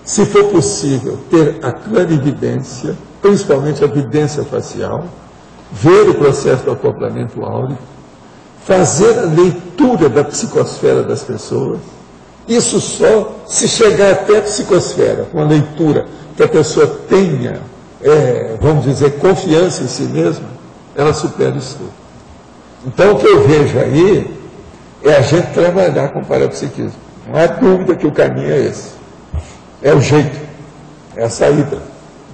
se for possível, ter a clarividência, principalmente a vidência facial, ver o processo do acoplamento áurico, fazer a leitura da psicosfera das pessoas. Isso só se chegar até a psicosfera, com a leitura, que a pessoa tenha, vamos dizer, confiança em si mesma, ela supera isso tudo. Então, o que eu vejo aí é a gente trabalhar com o parapsiquismo. Não há dúvida que o caminho é esse. É o jeito, é a saída. Não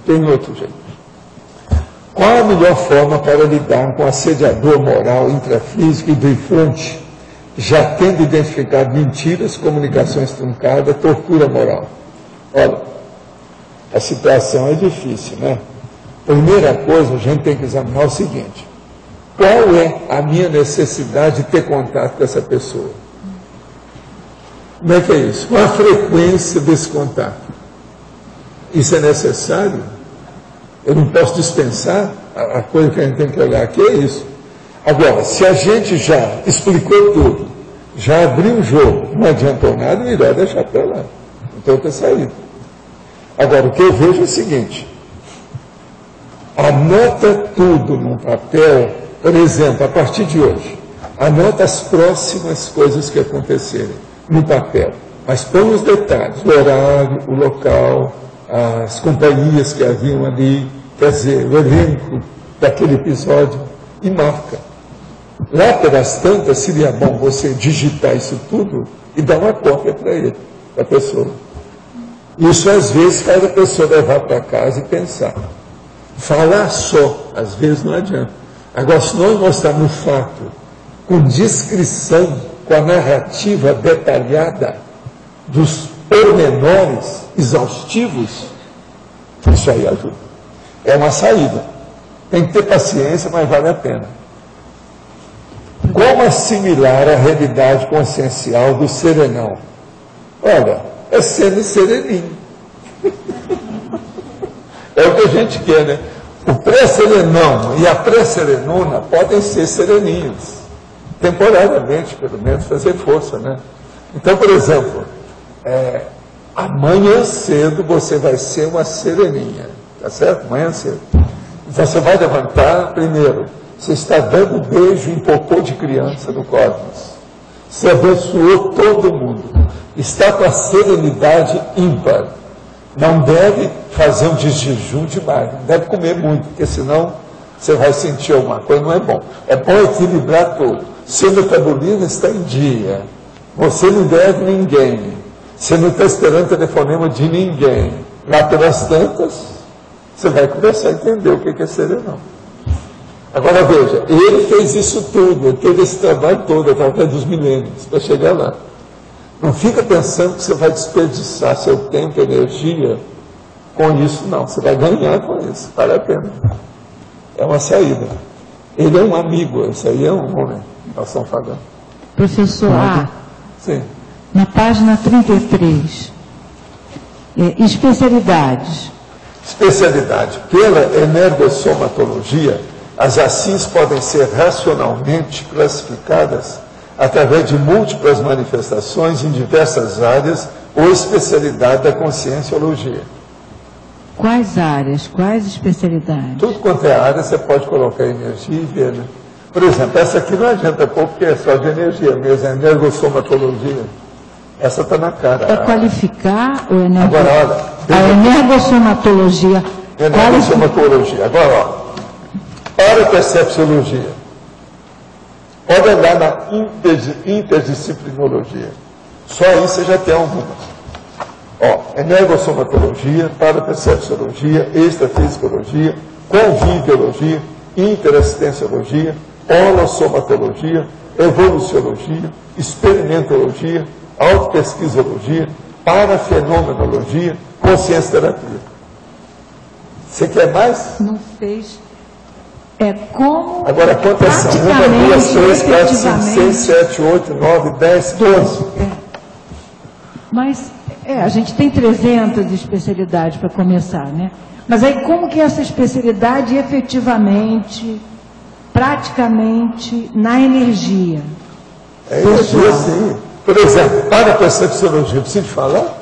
tem outro jeito. Qual a melhor forma para lidar com assediador moral, intrafísico e bifronte, já tendo identificado mentiras, comunicações truncadas, tortura moral? Olha, a situação é difícil, né? Primeira coisa, a gente tem que examinar o seguinte: qual é a minha necessidade de ter contato com essa pessoa? Como é que é isso? Qual a frequência desse contato? Isso é necessário? Eu não posso dispensar? A coisa que a gente tem que olhar aqui é isso. Agora, se a gente já explicou tudo, já abriu o jogo, não adiantou nada, melhor deixar para lá. Então ter saído. Agora, o que eu vejo é o seguinte: anota tudo num papel, por exemplo, a partir de hoje, anota as próximas coisas que acontecerem no papel, mas põe os detalhes, o horário, o local, as companhias que haviam ali, quer dizer, o elenco daquele episódio, e marca. Lá pelas tantas, seria bom você digitar isso tudo e dar uma cópia para ele, para a pessoa. Isso às vezes faz a pessoa levar para casa e pensar. Falar só, às vezes não adianta. Agora, se nós mostrarmos o fato com descrição, com a narrativa detalhada dos pormenores exaustivos, isso aí ajuda. É uma saída. Tem que ter paciência, mas vale a pena. Como assimilar a realidade consciencial do serenão? Olha, é sendo sereninho. É o que a gente quer, né? O pré-serenão e a pré-serenona podem ser sereninhos. Temporariamente, pelo menos, fazer força, né? Então, por exemplo, amanhã cedo você vai ser uma sereninha, tá certo? Amanhã cedo. Você vai levantar, primeiro, você está dando beijo em popô de criança no cosmos. Você abençoou todo mundo. Está com a serenidade ímpar. Não deve fazer um desjejum demais, não deve comer muito, porque senão você vai sentir alguma coisa, não é bom. É bom equilibrar tudo. Seu metabolismo está em dia. Você não deve ninguém. Você não está esperando telefonema de ninguém. Lá pelas tantas, você vai começar a entender o que é serenão. Agora veja, ele fez isso tudo, ele teve esse trabalho todo através dos milênios para chegar lá. Não fica pensando que você vai desperdiçar seu tempo e energia com isso, não. Você vai ganhar com isso, vale a pena. É uma saída. Ele é um amigo, esse aí é um homem, nós estamos falando. Professor A, sim. Na página 33, especialidades. Especialidade. Pela energossomatologia, as ASSINs podem ser racionalmente classificadas através de múltiplas manifestações em diversas áreas ou especialidade da conscienciologia. Quais áreas, quais especialidades? Tudo quanto é área, você pode colocar energia e ver, né? Por exemplo, essa aqui não adianta pouco, porque é só de energia mesmo, é energossomatologia. Essa está na cara. É qualificar o Agora, olha. A energossomatologia. Energossomatologia. Agora, ó. Parapercepciologia. Olha lá na interdisciplinologia. Só aí você já tem algumas. Ó, energossomatologia, parapercepciologia, extrafisicologia, conviviologia, interassistenciologia, holossomatologia, evoluciologia, experimentologia, autopesquisologia, parafenomenologia, consciência-terapia. Você quer mais? Não fez. É como. Agora, quantas são? 1, 2, 3, 4, 5, 6, 7, 8, 9, 10, 12. Mas, a gente tem 300 especialidades para começar, né? Mas aí, como que essa especialidade efetivamente, praticamente, na energia? É energia, sim. Por exemplo, parapercepciologia, preciso te falar?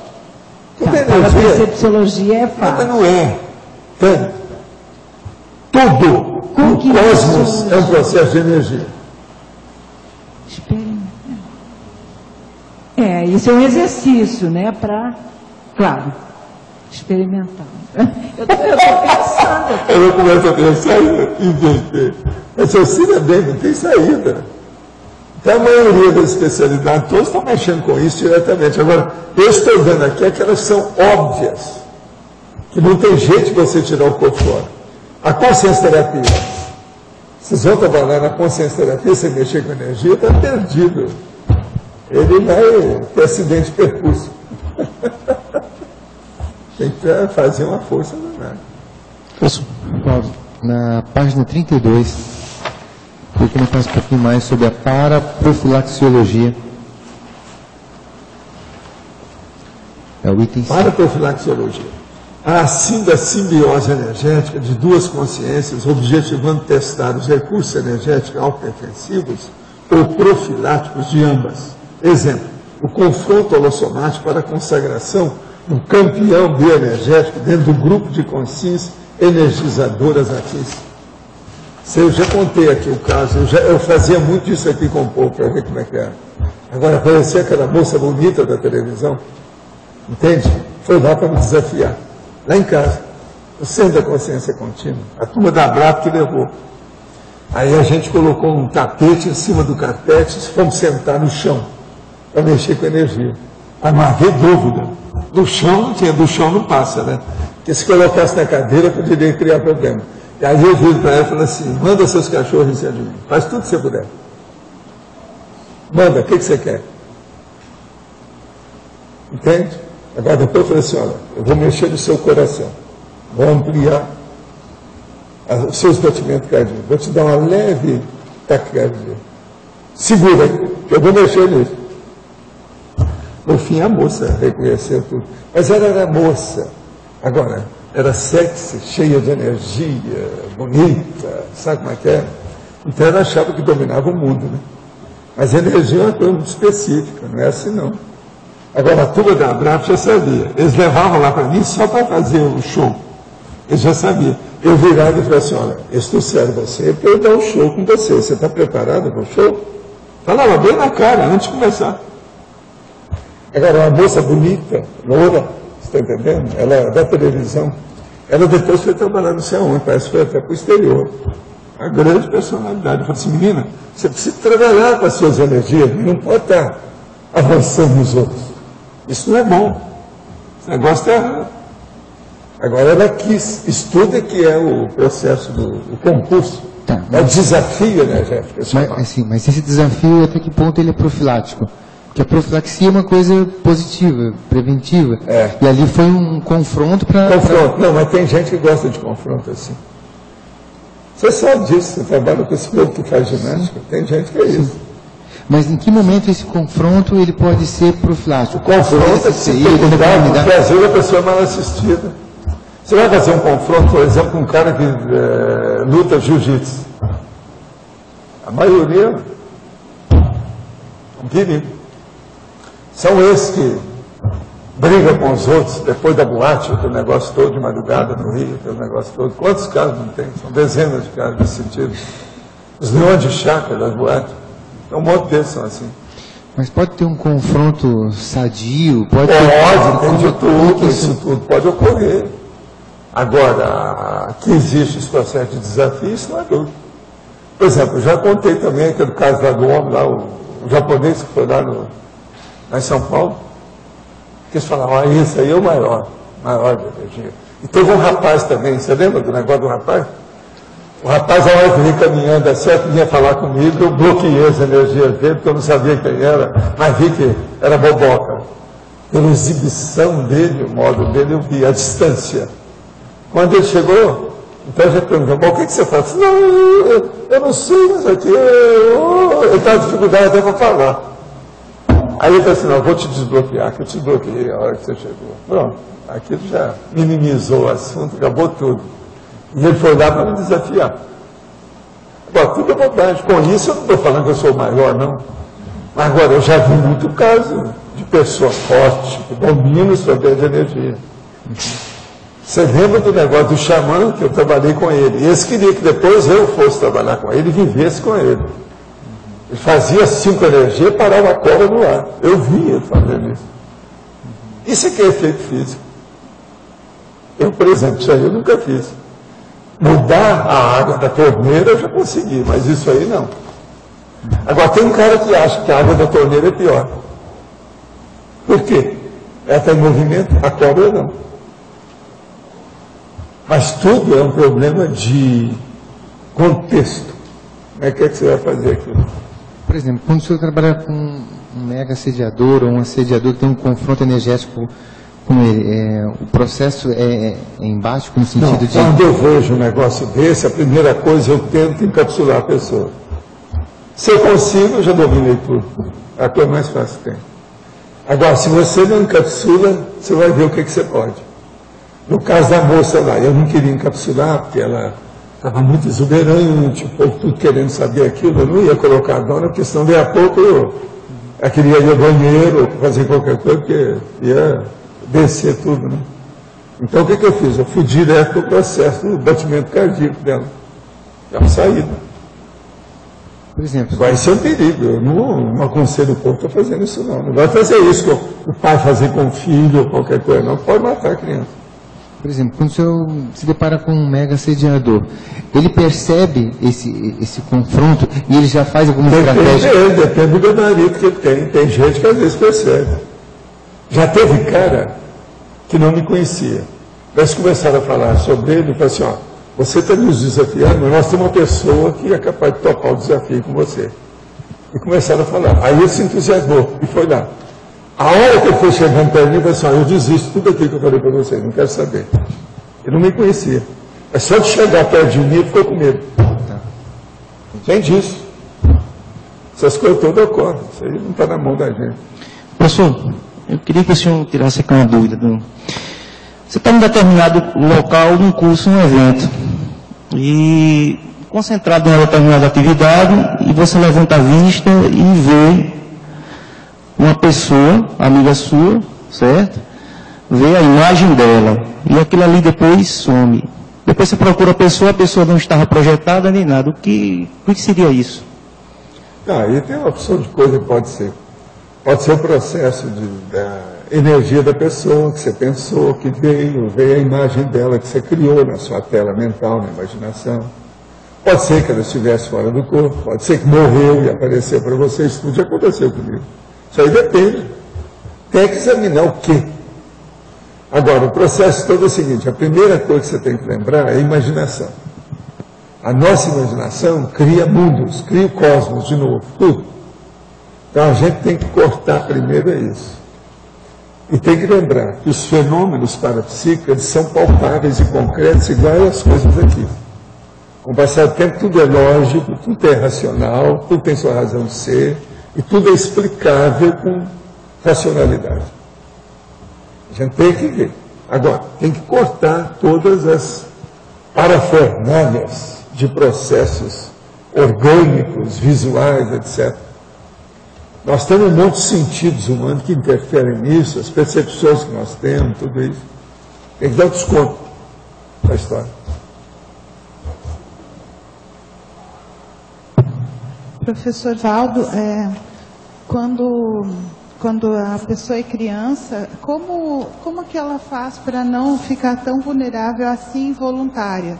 Tudo é energia. Parapercepciologia é fácil. Mas não é. Tem. Tudo. O cosmos é um processo de energia. Isso é um exercício, né? Para, claro, experimentar. Eu estou pensando. Eu não começo a pensar em inverter. Raciocina bem, não tem saída. Então, a maioria das especialidades, todos estão mexendo com isso diretamente. Agora, eu estou vendo aqui aquelas que são óbvias, que não tem jeito de você tirar o corpo fora. A consciência terapia. Vocês vão trabalhar na consciência terapia, você mexer com energia, está perdido. Ele vai ter acidente de percurso. Tem que fazer uma força danada. Cláudio, na página 32, eu comentar um pouquinho mais sobre a paraprofilaxiologia. É o item 5. Paraprofilaxiologia. A assim da simbiose energética de duas consciências, objetivando testar os recursos energéticos autodefensivos ou profiláticos de ambas. Exemplo, o confronto holossomático para a consagração do campeão bioenergético dentro do grupo de consciências energizadoras artísticas. Eu já contei aqui o caso, eu fazia muito isso aqui com o povo, para ver como é que era. Agora aparecia aquela moça bonita da televisão, entende? Foi lá para me desafiar. Lá em casa, no centro da consciência contínua, a turma da Abrap que levou. Aí a gente colocou um tapete em cima do carpete e fomos sentar no chão, para mexer com energia. Para não haver dúvida. Do chão não tinha, do chão não passa, né? Porque se colocasse na cadeira, poderia criar problema. E aí eu viro para ela e falo assim, manda seus cachorros em cima de mim, faz tudo que você puder. Manda, o que você quer? Entende? Agora depois eu falei assim, olha, eu vou mexer no seu coração, vou ampliar os seus batimentos cardíacos, vou te dar uma leve taquicardia. Segura aí, eu vou mexer nisso. No fim a moça reconheceu tudo. Mas ela era moça. Agora, era sexy, cheia de energia, bonita, sabe como é que é? Então ela achava que dominava o mundo, né? Mas a energia é uma coisa muito específica, não é assim não. Agora, a turma da Abrap já sabia. Eles levavam lá para mim só para fazer o show. Eles já sabiam. Eu virava e falei assim, olha, eu estou sério você para eu dar um show com você. Você está preparado para o show? Falava bem na cara, antes de começar. Agora, uma moça bonita, loura, você está entendendo? Ela é da televisão. Ela depois foi trabalhar não sei aonde, parece que foi até para o exterior. A grande personalidade. Eu falei assim, menina, você precisa trabalhar com as suas energias, não pode estar avançando nos outros. Isso não é bom. Esse negócio está errado. Agora ela quis, estuda que é o processo do concurso. Tá, é o desafio energético. Mas esse desafio, até que ponto ele é profilático? Porque a profilaxia é uma coisa positiva, preventiva. É. E ali foi um confronto para... Confronto. Não, mas tem gente que gosta de confronto assim. Você sabe disso, você trabalha com esse povo que faz ginástica. Tem gente que é isso. Mas em que momento esse confronto ele pode ser profilático? O confronto é que se tem cuidado, porque às vezes a pessoa é mal assistida. Você vai fazer um confronto, por exemplo, com um cara que luta jiu-jitsu. A maioria não perigo. São esses que brigam com os outros depois da boate, aquele negócio todo de madrugada no Rio, aquele negócio todo. Quantos casos não tem? São dezenas de casos nesse sentido. Os leões de chácara das boates. Um monte deles são assim. Mas pode ter um confronto sadio? Pode, tem de tudo, isso tudo pode ocorrer. Agora, que existe esse processo de desafio, isso não é dúvida. Por exemplo, eu já contei também aquele caso lá do homem, lá, o japonês que foi lá em São Paulo, que eles falavam, esse aí é o maior de energia. E teve um rapaz também, você lembra do negócio do rapaz? O rapaz, a hora que vinha caminhando assim, vinha falar comigo, eu bloqueei as energias dele, porque eu não sabia quem era, mas vi que era boboca. Pela exibição dele, o modo dele, eu vi a distância. Quando ele chegou, então a gente perguntou, bom, o que você faz? Não, eu não sei, mas aqui eu estava com dificuldade até para falar. Aí ele falou assim, não, eu vou te desbloquear, que eu te desbloqueei a hora que você chegou. Pronto, aquilo já minimizou o assunto, acabou tudo. E ele foi lá para me desafiar. Agora, tudo é bobagem. Com isso, eu não estou falando que eu sou o maior, não. Mas agora, eu já vi muito caso de pessoa forte, que domina o seu bem de energia. Você lembra do negócio do xamã, que eu trabalhei com ele? Esse queria que depois eu fosse trabalhar com ele e vivesse com ele. Ele fazia 5 energias e parava a cobra no ar. Eu vi ele fazendo isso. Isso aqui é efeito físico. Eu, por exemplo, isso aí eu nunca fiz. Mudar a água da torneira eu já consegui, mas isso aí não. Agora, tem um cara que acha que a água da torneira é pior. Por quê? Ela está em movimento, a cobra não. Mas tudo é um problema de contexto. Como é que você vai fazer aquilo? Por exemplo, quando o senhor trabalha com um mega assediador ou um assediador que tem um confronto energético com ele, o processo é embático no sentido de... Quando eu vejo um negócio desse, a primeira coisa eu tento encapsular a pessoa. Se eu consigo, eu já dominei tudo. É a coisa mais fácil que tem. Agora, se você não encapsula, você vai ver o que você pode. No caso da moça lá, eu não queria encapsular, porque ela estava muito exuberante, o povo tudo querendo saber aquilo, eu não ia colocar a dona, porque senão daí a pouco eu queria ir ao banheiro, fazer qualquer coisa, porque ia descer tudo, né? Então o que eu fiz? Eu fui direto para o processo do batimento cardíaco dela. É uma saída. Por exemplo... Vai ser um perigo, eu não aconselho o povo a fazendo isso não. Não vai fazer isso com o pai fazer com o filho ou qualquer coisa, não. Pode matar a criança. Por exemplo, quando o senhor se depara com um mega assediador, ele percebe esse confronto e ele já faz alguma estratégia? Depende do gabarito que ele tem. Tem gente que às vezes percebe. Já teve cara que não me conhecia. Eles começaram a falar sobre ele e falaram assim, ó, você está nos desafiando, mas nós temos uma pessoa que é capaz de topar o desafio com você. E começaram a falar. Aí ele se entusiasmou e foi lá. A hora que ele foi chegando para mim, ele falou assim, ó, eu desisto tudo aquilo que eu falei para você, não quero saber. Ele não me conhecia. Mas só de chegar perto de mim, ele ficou com medo. Tem disso. Essas coisas todas ocorrem. Isso aí não está na mão da gente. Professor, eu queria que o senhor tirasse aqui uma dúvida. Você está em um determinado local, num curso, num evento, e concentrado em uma determinada atividade, e você levanta a vista e vê uma pessoa, amiga sua, certo? Vê a imagem dela, e aquilo ali depois some. Depois você procura a pessoa não estava projetada nem nada. O que seria isso? Aí tem uma opção de coisa que pode ser. Pode ser o processo da energia da pessoa que você pensou, que veio a imagem dela que você criou na sua tela mental, na imaginação. Pode ser que ela estivesse fora do corpo, pode ser que morreu e apareceu para você, isso tudo já aconteceu comigo. Isso aí depende. Tem que examinar o quê? Agora, o processo todo é o seguinte, a primeira coisa que você tem que lembrar é a imaginação. A nossa imaginação cria mundos, cria o cosmos de novo, tudo. Então a gente tem que cortar primeiro isso. E tem que lembrar que os fenômenos parapsíquicos são palpáveis e concretos igual às coisas aqui. Com o passar do tempo tudo é lógico, tudo é racional, tudo tem sua razão de ser, e tudo é explicável com racionalidade. A gente tem que ver. Agora, tem que cortar todas as parafernálias de processos orgânicos, visuais, etc. Nós temos um monte de sentidos humanos que interferem nisso, as percepções que nós temos, tudo isso. Tem que dar um desconto para a história. Professor Valdo, quando a pessoa é criança, como que ela faz para não ficar tão vulnerável assim voluntária?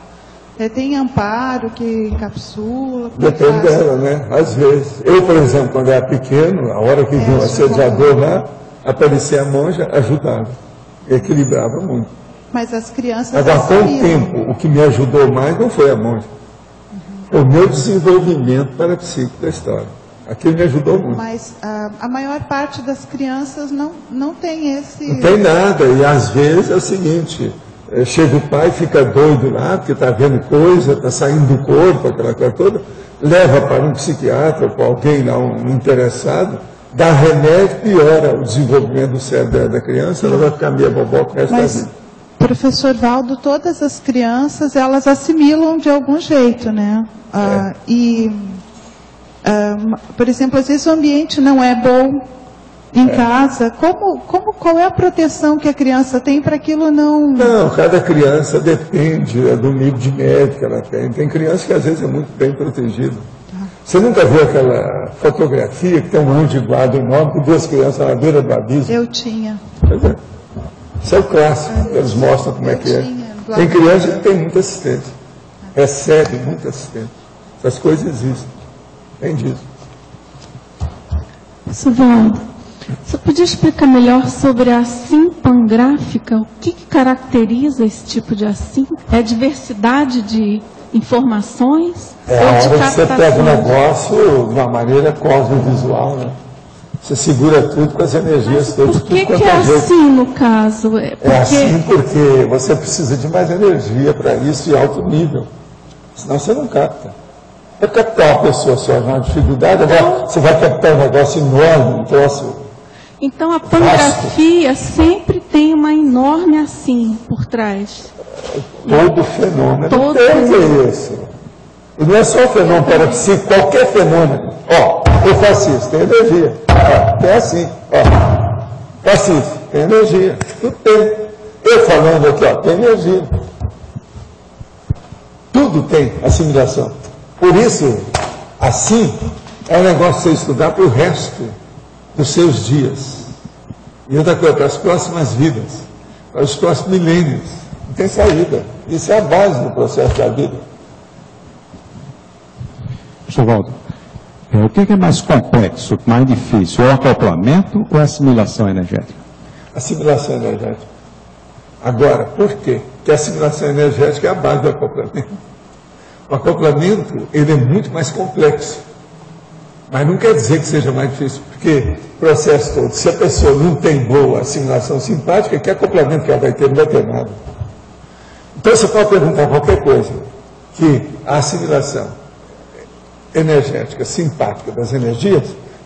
Tem amparo que encapsula? Depende dela, né? Às vezes. Eu, por exemplo, quando era pequeno, a hora que vinha um assediador lá, aparecia a monja, ajudava. Equilibrava muito. Mas as crianças... Agora, com o tempo, o que me ajudou mais não foi a monja. Foi o meu desenvolvimento parapsíquico da história. Aquilo me ajudou muito. Mas a maior parte das crianças não tem esse... Não tem nada. E às vezes é o seguinte... Chega o pai, fica doido lá, porque está vendo coisa, está saindo do corpo, aquela coisa toda, leva para um psiquiatra, para alguém lá, um interessado, dá remédio, piora o desenvolvimento do cérebro da criança, ela vai ficar meio boboca o resto da vida. Professor Valdo, todas as crianças, elas assimilam de algum jeito, né? Por exemplo, às vezes o ambiente não é bom em casa. Qual é a proteção que a criança tem para aquilo não... Não, cada criança depende do nível de médico que ela tem. Tem criança que às vezes é muito bem protegida. Você nunca viu aquela fotografia que tem um anjo de guarda enorme com duas crianças à beira do abismo? Eu tinha. Pois é. Isso é o clássico. Eles mostram como é que é. Tem criança que tem muita assistência. Recebe muita assistência. Essas coisas existem. Tem disso. Suvaldo, Você podia explicar melhor sobre a assim pangráfica? O que caracteriza esse tipo de assim? É diversidade de informações? É a hora que você pega o negócio de uma maneira cosmovisual, né? Você segura tudo com as energias todas. Por que é assim no caso? É assim porque você precisa de mais energia para isso e alto nível. Senão você não capta. Para captar uma pessoa só de uma dificuldade, agora você vai captar um negócio enorme, um troço. Então a pangrafia sempre tem uma enorme assim por trás. Todo fenômeno tem isso. E não é só o fenômeno parapsíquico, qualquer fenômeno. Ó, eu faço isso, tem energia. Ó, tem assim, ó. Faço isso, tem energia. Tudo tem. Eu falando aqui, ó, tem energia. Tudo tem assimilação. Por isso, assim, é um negócio para você estudar para o resto dos seus dias. E outra coisa, para as próximas vidas, para os próximos milênios. Não tem saída. Isso é a base do processo da vida. Professor Waldo, o que é mais complexo, mais difícil? É o acoplamento ou a assimilação energética? Assimilação energética. Agora, por quê? Porque a assimilação energética é a base do acoplamento. O acoplamento, ele é muito mais complexo. Mas não quer dizer que seja mais difícil, porque o processo todo, se a pessoa não tem boa assimilação simpática, que acoplamento que ela vai ter? Não vai ter nada. Então você pode perguntar qualquer coisa, que a assimilação energética, simpática das energias,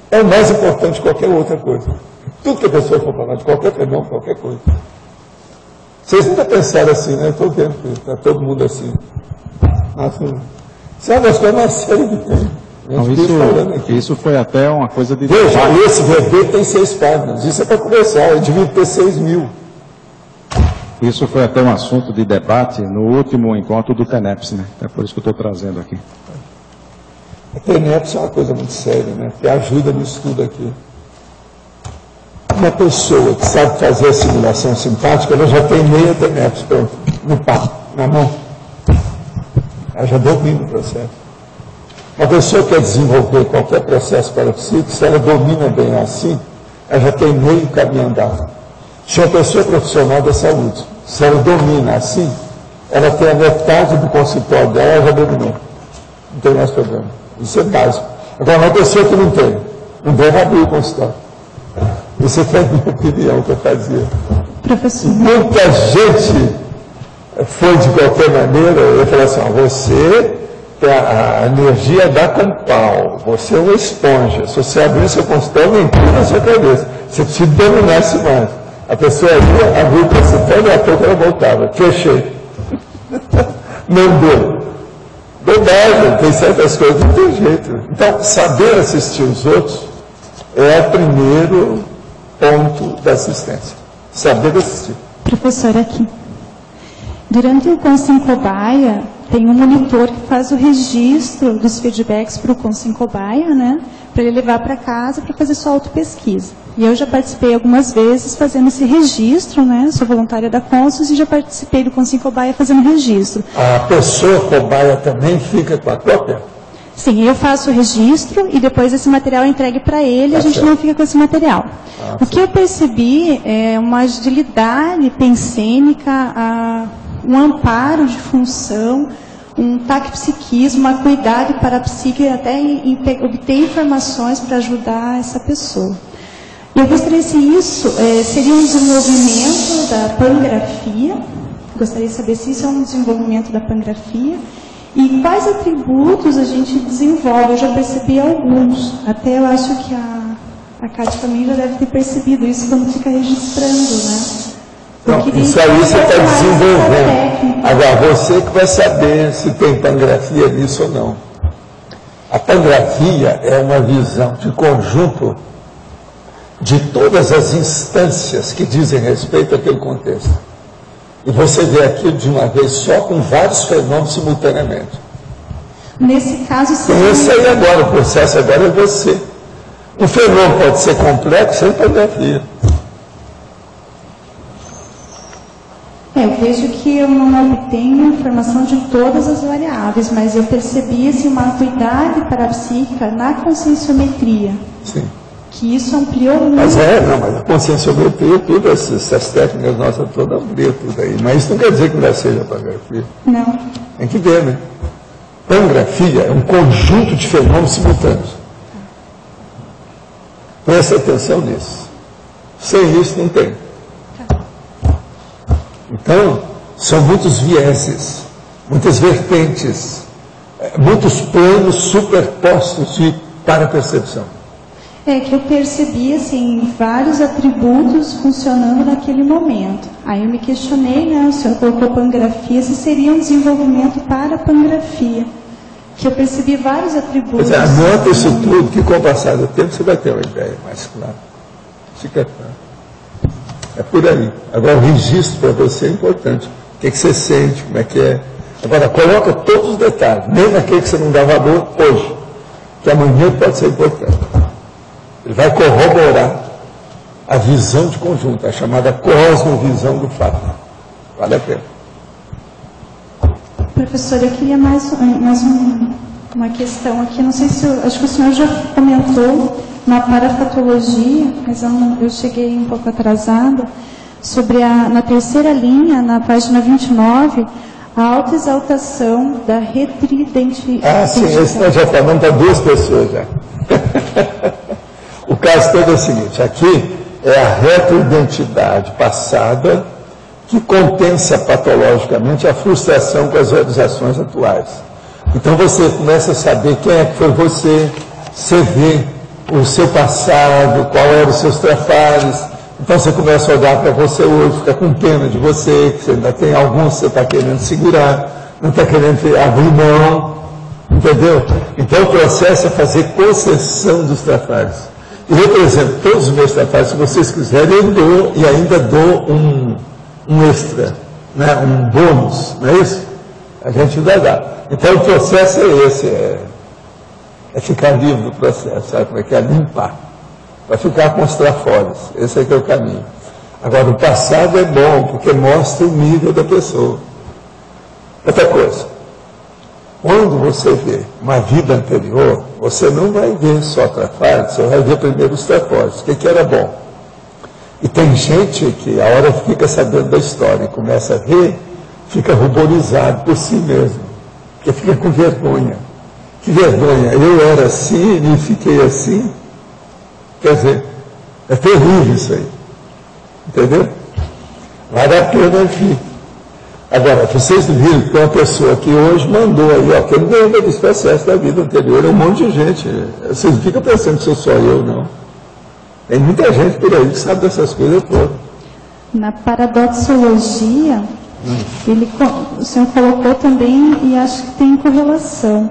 é o mais importante de qualquer outra coisa. Tudo que a pessoa for falar de qualquer fenômeno, qualquer coisa. Vocês nunca pensaram assim, né? Eu estou vendo que está todo mundo assim. Isso é uma das coisas mais sérias que tem. Não, isso foi até uma coisa de... Veja, esse bebê tem 6 páginas. Isso é para começar. Eu devia ter 6.000. Isso foi até um assunto de debate no último encontro do TENEPS, né? É por isso que eu estou trazendo aqui. A TENEPS é uma coisa muito séria, né? Que ajuda no estudo aqui. Uma pessoa que sabe fazer a simulação simpática, ela já tem meia TENEPS pronto, no par, na mão. Ela já domina o processo. Uma pessoa que quer desenvolver qualquer processo parapsíquico, se ela domina bem assim, ela já tem meio caminho andado. Se uma pessoa profissional da saúde, se ela domina assim, ela tem a metade do consultório dela, ela já dominou. Não tem mais problema. Isso é básico. Agora, uma pessoa que não tem, não deve abrir o consultório. Isso foi a minha opinião que eu fazia. Professor. Muita gente foi de qualquer maneira, eu falei assim, você... A energia dá com pau, você é uma esponja. Se você abrir seu consultório, vem tudo na sua cabeça. Você precisa dominar esse mais. A pessoa ia, abriu o consultório e a pouco ela voltava. Fechei. Não deu. Bobagem, tem certas coisas que não tem jeito. Então, saber assistir os outros é o primeiro ponto da assistência. Saber assistir. Professor, aqui. Durante o Consim Cobaia, tem um monitor que faz o registro dos feedbacks para o Consim Cobaia, né? Para ele levar para casa para fazer sua autopesquisa. E eu já participei algumas vezes fazendo esse registro, né? Sou voluntária da Consus e já participei do Consim Cobaia fazendo registro. A pessoa cobaia também fica com a cópia? Sim, eu faço o registro e depois esse material é entregue para ele e a gente não fica com esse material. O que eu percebi é uma agilidade pensênica, um amparo de função, um taquipsiquismo, uma cuidado parapsíquico e até obter informações para ajudar essa pessoa. Eu gostaria se isso seria um desenvolvimento da pangrafia, gostaria de saber se isso é um desenvolvimento da pangrafia e quais atributos a gente desenvolve. Eu já percebi alguns, até eu acho que a Cátia também já deve ter percebido isso quando fica registrando, né? Não, isso aí você está desenvolvendo. Agora, você que vai saber se tem pangrafia nisso ou não. A pangrafia é uma visão de conjunto de todas as instâncias que dizem respeito àquele contexto. E você vê aquilo de uma vez só com vários fenômenos simultaneamente. Nesse caso, sim. Esse aí agora, o processo agora é você. O fenômeno pode ser complexo sem pangrafia. Eu vejo que eu não obtenho informação de todas as variáveis, mas eu percebi assim, uma acuidade parapsíquica na conscienciometria. Sim. que isso ampliou muito. Mas mas a conscienciometria, todas essas técnicas nossas todas ampliam tudo aí. Mas isso não quer dizer que não seja pangrafia. Não. Tem que ver, né? Pangrafia é um conjunto de fenômenos simultâneos. Presta atenção nisso. Sem isso não tem. Então, são muitos vieses, muitas vertentes, muitos planos superpostos de para-percepção. É que eu percebi, assim, vários atributos funcionando naquele momento. Aí eu me questionei, né, o senhor colocou pangrafia, se seria um desenvolvimento para a pangrafia. Que eu percebi vários atributos. Anota isso tudo, que com o passar do tempo você vai ter uma ideia mais clara. Fica claro. É por aí. Agora, o registro para você é importante. O que você sente, como é que é. Agora, coloca todos os detalhes, nem naquele que você não dá valor hoje, que amanhã pode ser importante. Ele vai corroborar a visão de conjunto, a chamada cosmovisão do fato. Vale a pena. Professor, eu queria mais uma questão aqui, não sei se acho que o senhor já comentou na parafatologia, mas eu cheguei um pouco atrasada, sobre na terceira linha, na página 29, a autoexaltação da retridentividade. Sim, esse nós já falamos para duas pessoas já. O caso todo é o seguinte, aqui é a retroidentidade passada que compensa patologicamente a frustração com as realizações atuais. Então você começa a saber quem é que foi você vê o seu passado, qual eram os seus trafares. Então você começa a olhar para você hoje, fica com pena de você, que você ainda tem alguns que você está querendo segurar, não está querendo abrir mão, entendeu? Então o processo é fazer concessão dos trafares. E eu, por exemplo, todos os meus trafares, se vocês quiserem, eu dou e ainda dou um extra, né? Um bônus, não é isso? A gente ainda dá. Então o processo é esse, é ficar livre do processo, sabe como é que é? Limpar. Para ficar com os trafores. Esse é que é o caminho. Agora, o passado é bom, porque mostra o nível da pessoa. Outra coisa, quando você vê uma vida anterior, você não vai ver só trafores, você vai ver primeiro os trafores. O que era bom? E tem gente que a hora fica sabendo da história e começa a ver, fica ruborizado por si mesmo, porque fica com vergonha. Que vergonha, eu era assim e fiquei assim. Quer dizer, é terrível isso aí. Entendeu? Vale a pena vir. Agora, vocês viram que uma pessoa que hoje mandou aí, ó, que não lembra desse processo da vida anterior, é um monte de gente. Vocês não ficam pensando que sou só eu, não. Tem muita gente por aí que sabe dessas coisas todas. Na paradoxologia, o senhor colocou também, e acho que tem correlação.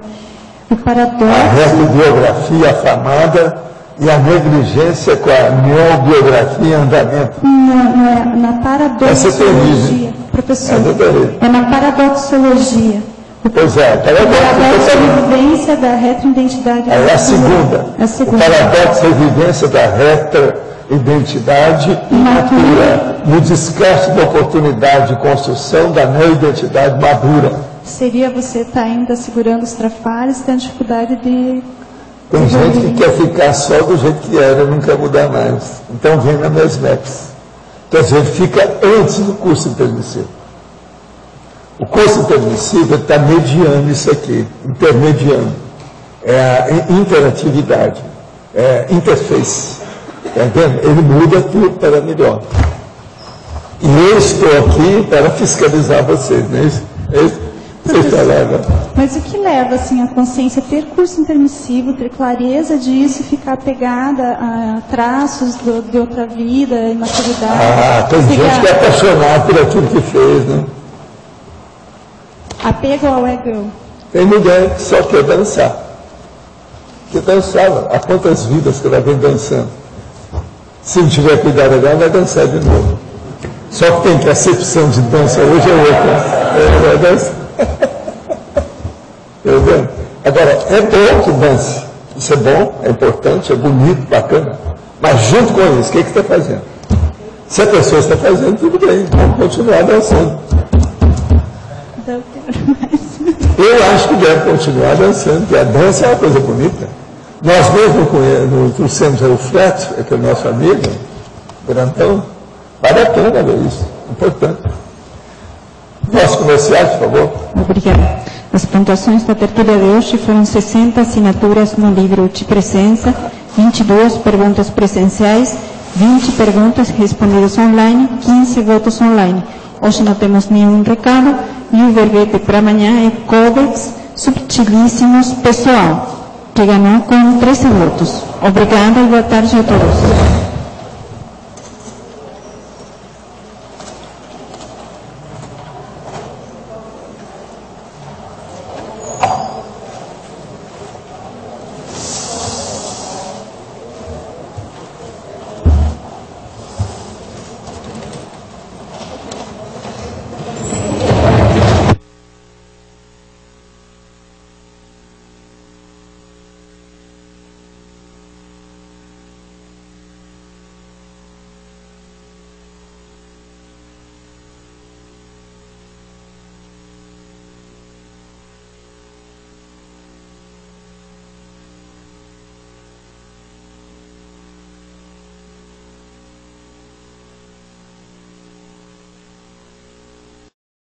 O paradoxo... A retrobiografia afamada e a negligência com a neobiografia em andamento. Na paradoxologia, professor, é na paradoxologia. Pois é, paradoxo é a vivência da retroidentidade. É a segunda. O paradoxo é a vivência da retroidentidade imatura, no descarte da oportunidade de construção da neoidentidade madura. Seria você estar ainda segurando os trafares, tendo dificuldade de... Tem gente que quer ficar só do jeito que era, não quer mudar mais. Então vem na MESMEX. Quer dizer, fica antes do curso intermissivo. O curso intermissivo está mediando isso aqui, intermediando. É a interatividade, é a interface. Está entendendo? Ele muda tudo para melhor. E eu estou aqui para fiscalizar vocês, não é isso? Mas o que leva assim, a consciência a ter curso intermissivo, ter clareza disso, ficar apegada a traços de outra vida, imaturidade? Tem gente que é apaixonada por aquilo que fez, né? Apego ao ego. Tem mulher que só quer dançar. Que dançava. Há quantas vidas que ela vem dançando? Se não tiver cuidado dela, vai dançar de novo. Só que tem que a acepção de dança hoje é outra. Vai dançar. Entendeu? Agora, é bom que dance. Isso é bom, é importante, é bonito, bacana. Mas junto com isso, o que está fazendo? Se a pessoa está fazendo, tudo bem, vamos continuar dançando. Não quero mais. Eu acho que deve continuar dançando, porque a dança é uma coisa bonita. Nós mesmo trouxemos o Fred, aquele nosso amigo, grandão. Vale a pena ver isso, importante. Nosso comercial, por favor. Obrigada. As pontuações da tertúlia de hoje foram 60 assinaturas no livro de presença, 22 perguntas presenciais, 20 perguntas respondidas online, 15 votos online. Hoje não temos nenhum recado e o verbete para amanhã é Codex Subtilíssimos Pessoal, que ganhou com 13 votos. Obrigada e boa tarde a todos.